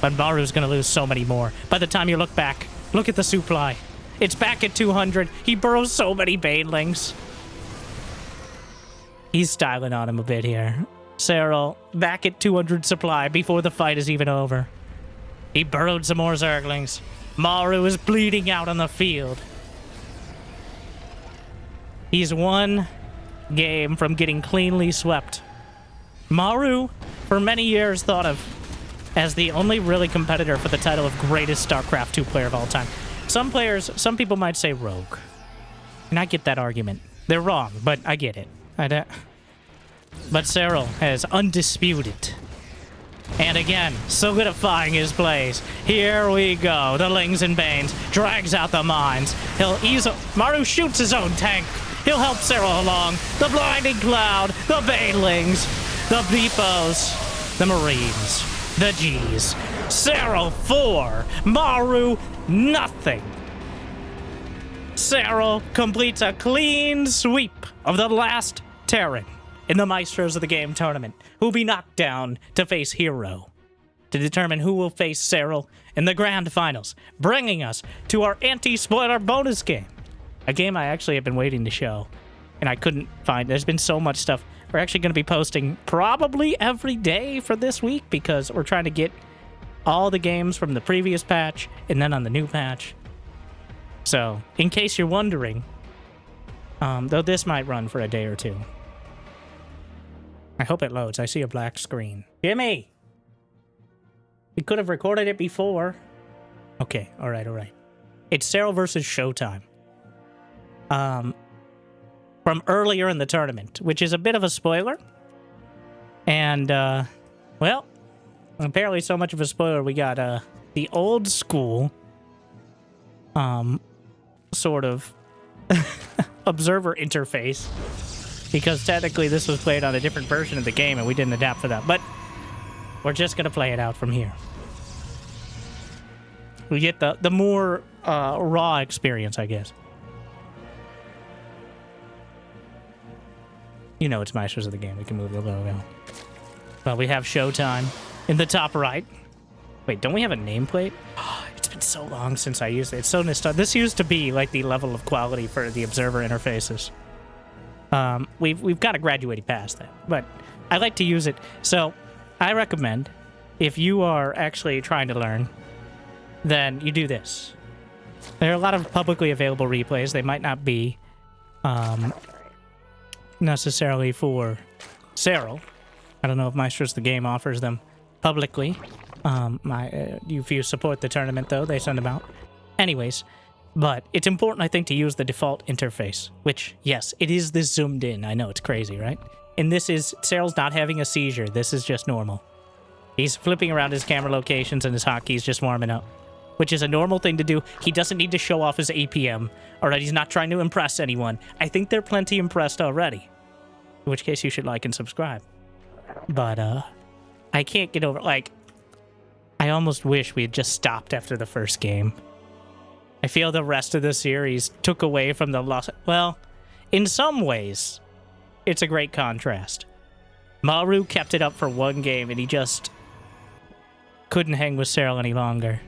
Speaker 1: but Maru's going to lose so many more. By the time you look back, look at the supply. It's back at 200. He burrows so many Banelings. He's styling on him a bit here. Serral back at 200 supply before the fight is even over. He burrowed some more Zerglings. Maru is bleeding out on the field. He's one game from getting cleanly swept. Maru, for many years, thought of as the only really competitor for the title of greatest StarCraft 2 player of all time. Some people might say Rogue. And I get that argument. They're wrong, but I get it. But Serral has undisputed. And again, solidifying his place. Here we go. The Lings and Banes drags out the mines. Maru shoots his own tank. He'll help Serral along. The Blinding Cloud, the Banelings, the Beepos, the Marines, the Gs. Serral 4, Maru nothing. Serral completes a clean sweep of the last Terran in the Maestros of the Game tournament, who will be knocked down to face Hero to determine who will face Serral in the grand finals, bringing us to our anti-spoiler bonus game. A game I actually have been waiting to show, and I couldn't find. There's been so much stuff. We're actually going to be posting probably every day for this week because we're trying to get all the games from the previous patch and then on the new patch. So, in case you're wondering, though this might run for a day or two. I hope it loads. I see a black screen. Jimmy! We could have recorded it before. Okay, alright. It's Serral versus Showtime. From earlier in the tournament, which is a bit of a spoiler. And, well, apparently so much of a spoiler, we got, the old school, sort of observer interface. Because technically this was played on a different version of the game and we didn't adapt for that. But we're just going to play it out from here. We get the more, raw experience, I guess. You know it's Maestros of the Game. We can move the logo. Well, we have Showtime in the top right. Wait, don't we have a nameplate? It's been so long since I used it. It's so nostalgic. This used to be like the level of quality for the observer interfaces. We've kind of graduated past that, but I like to use it. So I recommend if you are actually trying to learn, then you do this. There are a lot of publicly available replays. They might not be necessarily for Serral. I don't know if Maestros the Game offers them publicly. If you support the tournament, though, they send them out. Anyways, but it's important, I think, to use the default interface, which, yes, it is this zoomed in. I know, it's crazy, right? And this is, Serral's not having a seizure. This is just normal. He's flipping around his camera locations and his hotkey's just warming up, which is a normal thing to do. He doesn't need to show off his APM, or that he's not trying to impress anyone. I think they're plenty impressed already. In which case you should like and subscribe. But, I can't get over, like, I almost wish we had just stopped after the first game. I feel the rest of the series took away from the loss. Well, in some ways, it's a great contrast. Maru kept it up for one game, and he just couldn't hang with Serral any longer.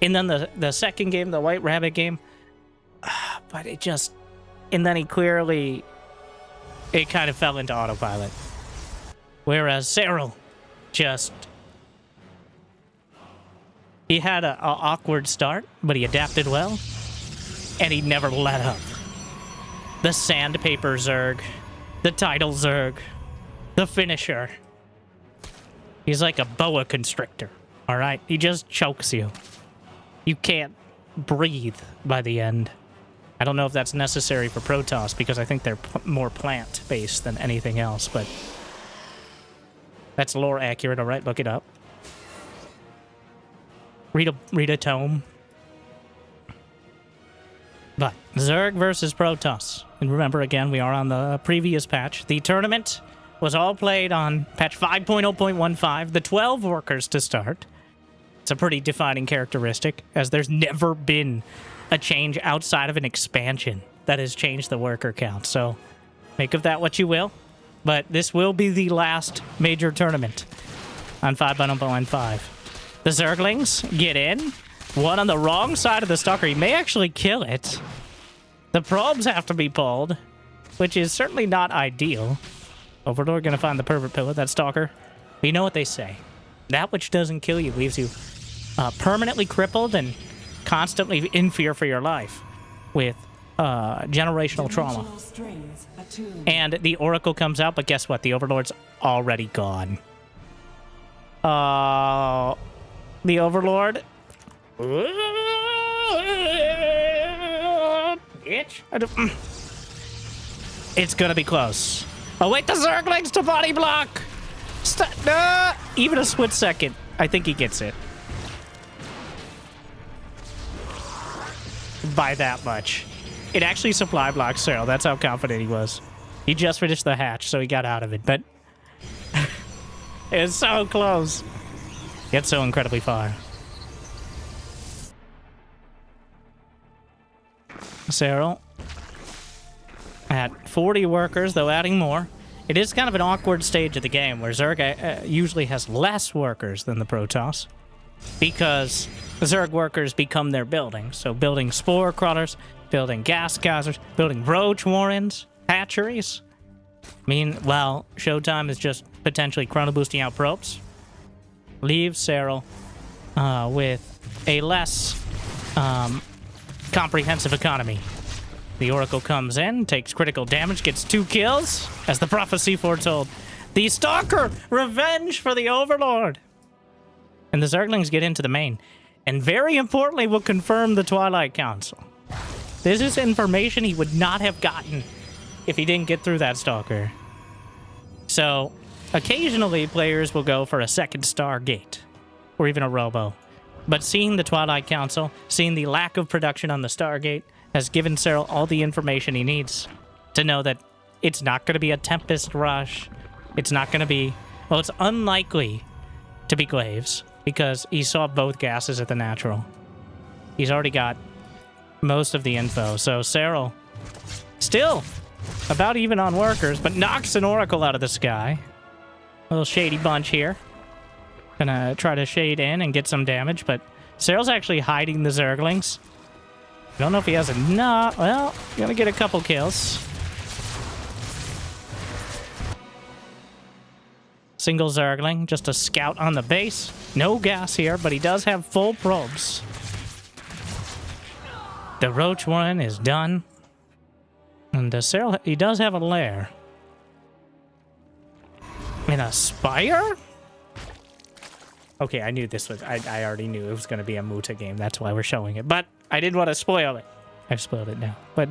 Speaker 1: And then the second game, the White Rabbit game, but it just... And then he clearly it kind of fell into autopilot. Whereas Serral just... He had an awkward start, but he adapted well, and he never let up. The Sandpaper Zerg, the Tidal Zerg, the Finisher. He's like a boa constrictor, all right? He just chokes you. You can't breathe by the end. I don't know if that's necessary for Protoss, because I think they're more plant-based than anything else, but... That's lore accurate, all right? Look it up. Read a tome. But Zerg versus Protoss. And remember, again, we are on the previous patch. The tournament was all played on patch 5.0.15. The 12 workers to start. It's a pretty defining characteristic, as there's never been a change outside of an expansion that has changed the worker count. So make of that what you will. But this will be the last major tournament on 5.0.15. The Zerglings get in. One on the wrong side of the Stalker. He may actually kill it. The probes have to be pulled, which is certainly not ideal. Overlord gonna find the pervert pillar, that Stalker. But you know what they say. That which doesn't kill you leaves you permanently crippled and constantly in fear for your life with generational trauma. And the Oracle comes out, but guess what? The Overlord's already gone. The Overlord. It's gonna be close. Oh wait, the Zerglings to body block. Even a split second. I think he gets it. By that much. It actually supply blocked Serral. That's how confident he was. He just finished the hatch, so he got out of it. But it's so close. Yet so incredibly far. Serral at 40 workers, though adding more. It is kind of an awkward stage of the game where Zerg usually has less workers than the Protoss, because the Zerg workers become their buildings. So building spore crawlers, building gas geysers, building roach warrens, hatcheries. Meanwhile, Showtime is just potentially chrono boosting out probes. Leaves Serral with a less comprehensive economy. The Oracle comes in, takes critical damage, gets 2 kills, as the prophecy foretold. The Stalker! Revenge for the Overlord! And the Zerglings get into the main. And very importantly, will confirm the Twilight Council. This is information he would not have gotten if he didn't get through that Stalker. So, occasionally players will go for a second Stargate, or even a Robo. But seeing the Twilight Council, seeing the lack of production on the Stargate, has given Serral all the information he needs to know that it's not going to be a Tempest Rush. It's not going to be... Well, it's unlikely to be Glaives, because he saw both gases at the natural. He's already got most of the info. So Serral, still about even on workers, but knocks an Oracle out of the sky. A little shady bunch here. Gonna try to shade in and get some damage, but Serral's actually hiding the Zerglings. I don't know if he has enough. Well, gonna get a couple kills. Single Zergling, just a scout on the base. No gas here, but he does have full probes. The Roach one is done. And Serral, he does have a lair. And a Spire? Okay, I knew this was... I already knew it was going to be a Muta game. That's why we're showing it. But I didn't want to spoil it. I've spoiled it now. But...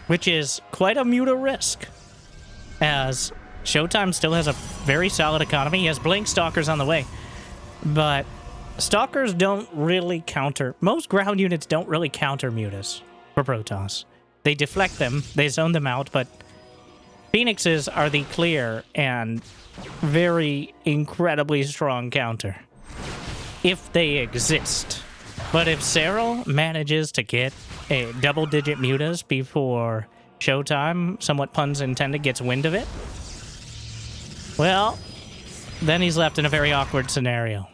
Speaker 1: which is quite a Muta risk. As Showtime still has a very solid economy. He has Blink Stalkers on the way. But Stalkers don't really counter... Most ground units don't really counter Mutas for Protoss. They deflect them. They zone them out. But Phoenixes are the clear and... very incredibly strong counter, if they exist. But if Serral manages to get a double-digit mutas before Showtime, somewhat puns intended, gets wind of it, well, then he's left in a very awkward scenario.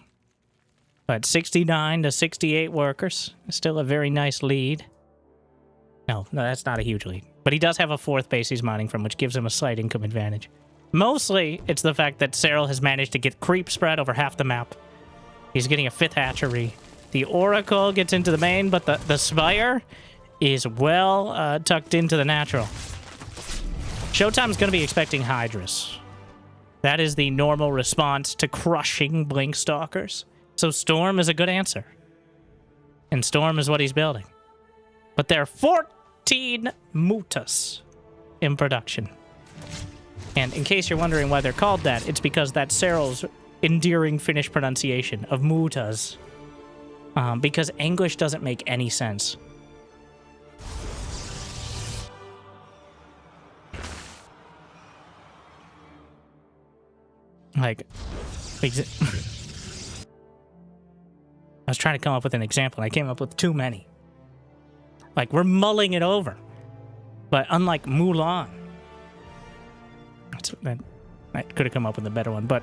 Speaker 1: But 69 to 68 workers, still a very nice lead. No, that's not a huge lead. But he does have a 4th base he's mining from, which gives him a slight income advantage. Mostly, it's the fact that Serral has managed to get creep spread over half the map. He's getting a 5th hatchery. The Oracle gets into the main, but the Spire is well tucked into the natural. Showtime's going to be expecting Hydras. That is the normal response to crushing Blink Stalkers. So Storm is a good answer. And Storm is what he's building. But there are 14 Mutas in production. And in case you're wondering why they're called that, it's because that's Serral's endearing Finnish pronunciation of Mutas. Because English doesn't make any sense. Like, I was trying to come up with an example, and I came up with too many. Like, we're mulling it over. But unlike Mulan, I could have come up with a better one, but...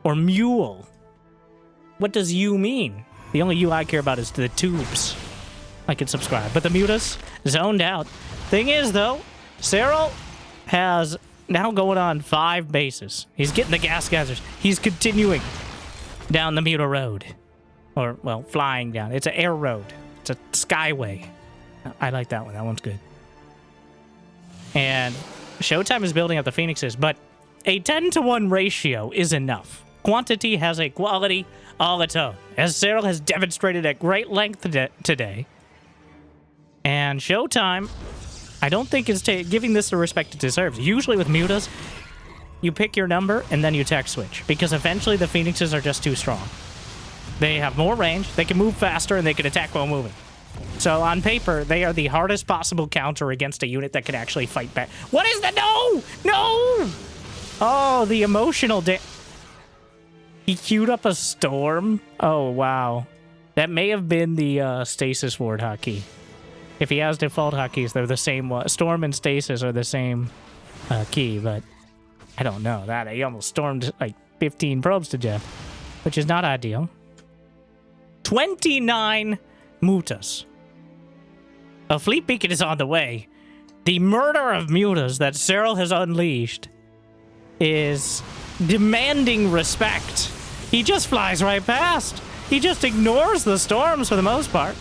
Speaker 1: Or mule. What does you mean? The only you I care about is the tubes. Like and subscribe. But the Mutas, zoned out. Thing is, though, Serral has now going on 5 bases. He's getting the gas gathers. He's continuing down the Muta road. Or, well, flying down. It's an air road. It's a skyway. I like that one. That one's good. And Showtime is building up the Phoenixes, but a 10-to-1 ratio is enough. Quantity has a quality all its own, as Serral has demonstrated at great length today. And Showtime, I don't think is giving this the respect it deserves. Usually with Mutas, you pick your number and then you tech switch, because eventually the Phoenixes are just too strong. They have more range, they can move faster, and they can attack while moving. So on paper, they are the hardest possible counter against a unit that can actually fight back. What is the no? No! Oh, the emotional He queued up a storm? Oh, wow. That may have been the stasis ward hotkey. If he has default hotkeys, they're the same. Storm and stasis are the same key, but I don't know. That he almost stormed like 15 probes to death, which is not ideal. 29 Mutas. A fleet beacon is on the way. The murder of Mutas that Serral has unleashed is demanding respect. He just flies right past. He just ignores the storms for the most part.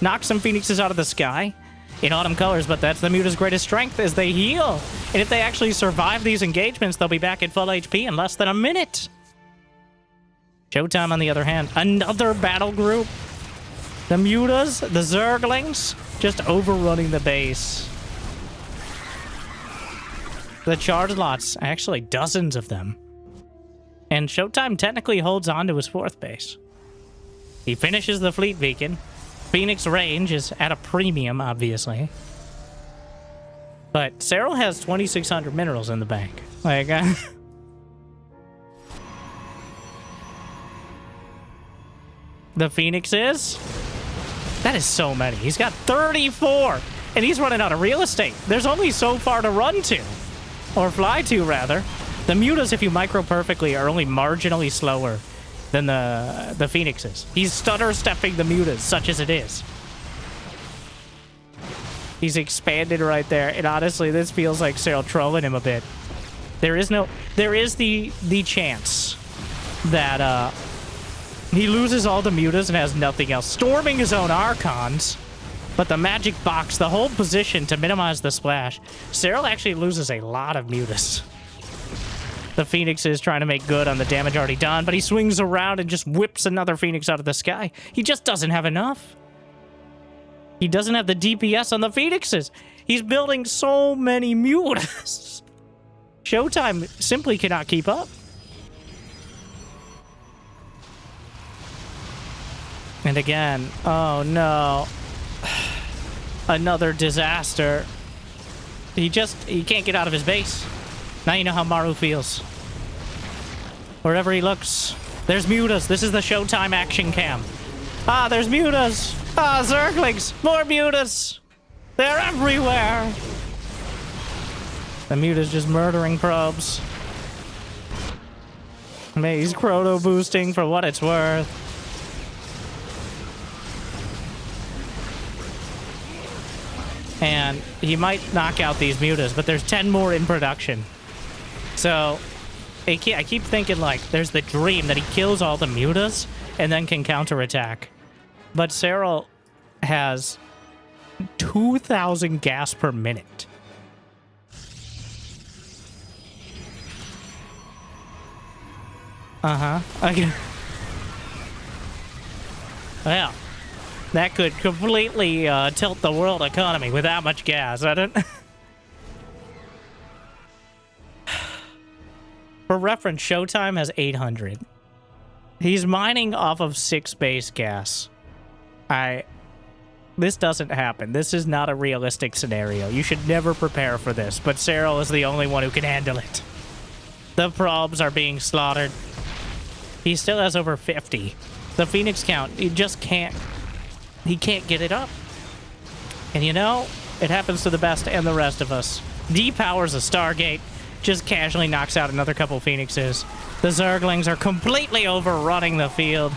Speaker 1: Knocks some Phoenixes out of the sky in autumn colors, but that's the Muta's greatest strength as they heal. And if they actually survive these engagements, they'll be back at full HP in less than a minute. Showtime, on the other hand, another battle group. The Mutas, the Zerglings, just overrunning the base. The charge lots, actually dozens of them. And Showtime technically holds on to his 4th base. He finishes the fleet beacon. Phoenix range is at a premium, obviously. But Serral has 2,600 minerals in the bank. Like, the Phoenixes? That is so many. He's got 34, and he's running out of real estate. There's only so far to run to, or fly to, rather. The Mutas, if you micro perfectly, are only marginally slower than the Phoenixes. He's stutter-stepping the Mutas, such as it is. He's expanded right there, and honestly, this feels like Serral trolling him a bit. There is the chance that he loses all the Mutas and has nothing else, storming his own Archons. But the magic box, the whole position to minimize the splash, Serral actually loses a lot of Mutas. The Phoenix is trying to make good on the damage already done, but he swings around and just whips another Phoenix out of the sky. He just doesn't have enough. He doesn't have the DPS on the Phoenixes. He's building so many Mutas. Showtime simply cannot keep up. And again, oh no. Another disaster. He can't get out of his base. Now you know how Maru feels. Wherever he looks, there's Mutas. This is the Showtime action cam. Ah, there's Mutas. Ah, Zerglings. More Mutas. They're everywhere. The Muta's just murdering probes. He's chrono boosting for what it's worth. And he might knock out these mutas, but there's 10 more in production. So I keep thinking, like, there's the dream that he kills all the mutas and then can counterattack. But Serral has 2,000 gas per minute. Okay. Well, that could completely tilt the world economy with that much gas, I don't... For reference, Showtime has 800. He's mining off of 6 base gas. This doesn't happen. This is not a realistic scenario. You should never prepare for this, but Serral is the only one who can handle it. The probs are being slaughtered. He still has over 50. The Phoenix count, he just can't... He can't get it up. And you know, it happens to the best and the rest of us. Depowers a Stargate, just casually knocks out another couple Phoenixes. The Zerglings are completely overrunning the field.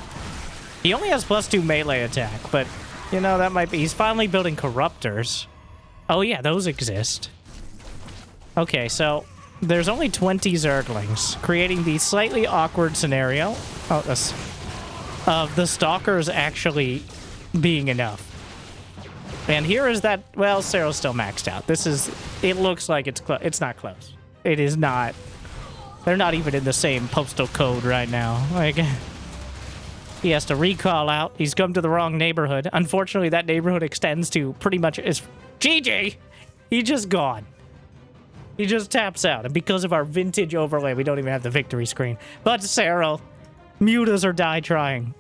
Speaker 1: He only has +2 melee attack, but, you know, that might be... He's finally building Corruptors. Oh yeah, those exist. Okay, so there's only 20 Zerglings, creating the slightly awkward scenario of the Stalkers actually being enough. And here is that... Well, Serral's still maxed out. This is... It looks like it's not close. It is not. They're not even in the same postal code right now. Like, he has to recall out. He's come to the wrong neighborhood. Unfortunately, that neighborhood extends to pretty much... GG! He just gone. He just taps out. And because of our vintage overlay, we don't even have the victory screen. But Serral, mutas are die trying.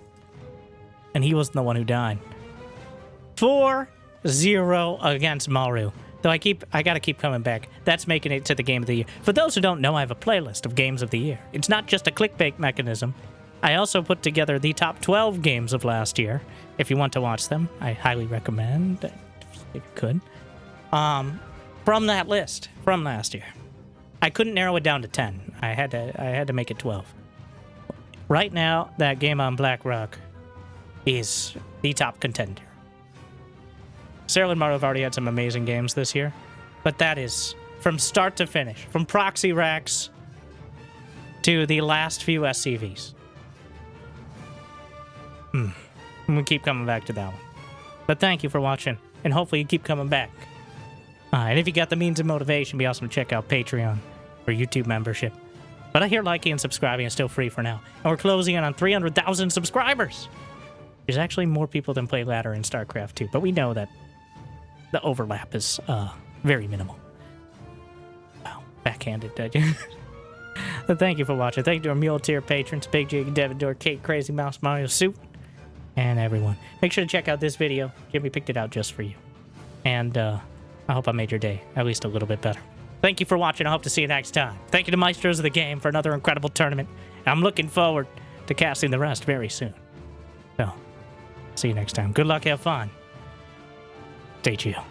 Speaker 1: And he wasn't the one who died. 4-0 against Maru. Though I gotta keep coming back. That's making it to the Game of the Year. For those who don't know, I have a playlist of Games of the Year. It's not just a clickbait mechanism. I also put together the top 12 games of last year. If you want to watch them, I highly recommend if you could. From that list from last year. I couldn't narrow it down to 10. I had to make it 12. Right now, that game on Black Rock is the top contender. Serral and Maru have already had some amazing games this year, but that is from start to finish, from proxy racks to the last few SCVs. We'll keep coming back to that one. But thank you for watching, and hopefully you keep coming back. And if you got the means and motivation, be awesome to check out Patreon or YouTube membership. But I hear liking and subscribing is still free for now, and we're closing in on 300,000 subscribers. There's actually more people than play ladder in StarCraft 2, but we know that the overlap is very minimal. Wow, backhanded, did you? But thank you for watching. Thank you to our Mule Tier patrons, Big Jig, Devin Door, Kate, Crazy Mouse, Mario Suit, and everyone. Make sure to check out this video. Jimmy picked it out just for you. And I hope I made your day at least a little bit better. Thank you for watching. I hope to see you next time. Thank you to Maestros of the game for another incredible tournament. I'm looking forward to casting the rest very soon. So, see you next time. Good luck, have fun. Stay chill.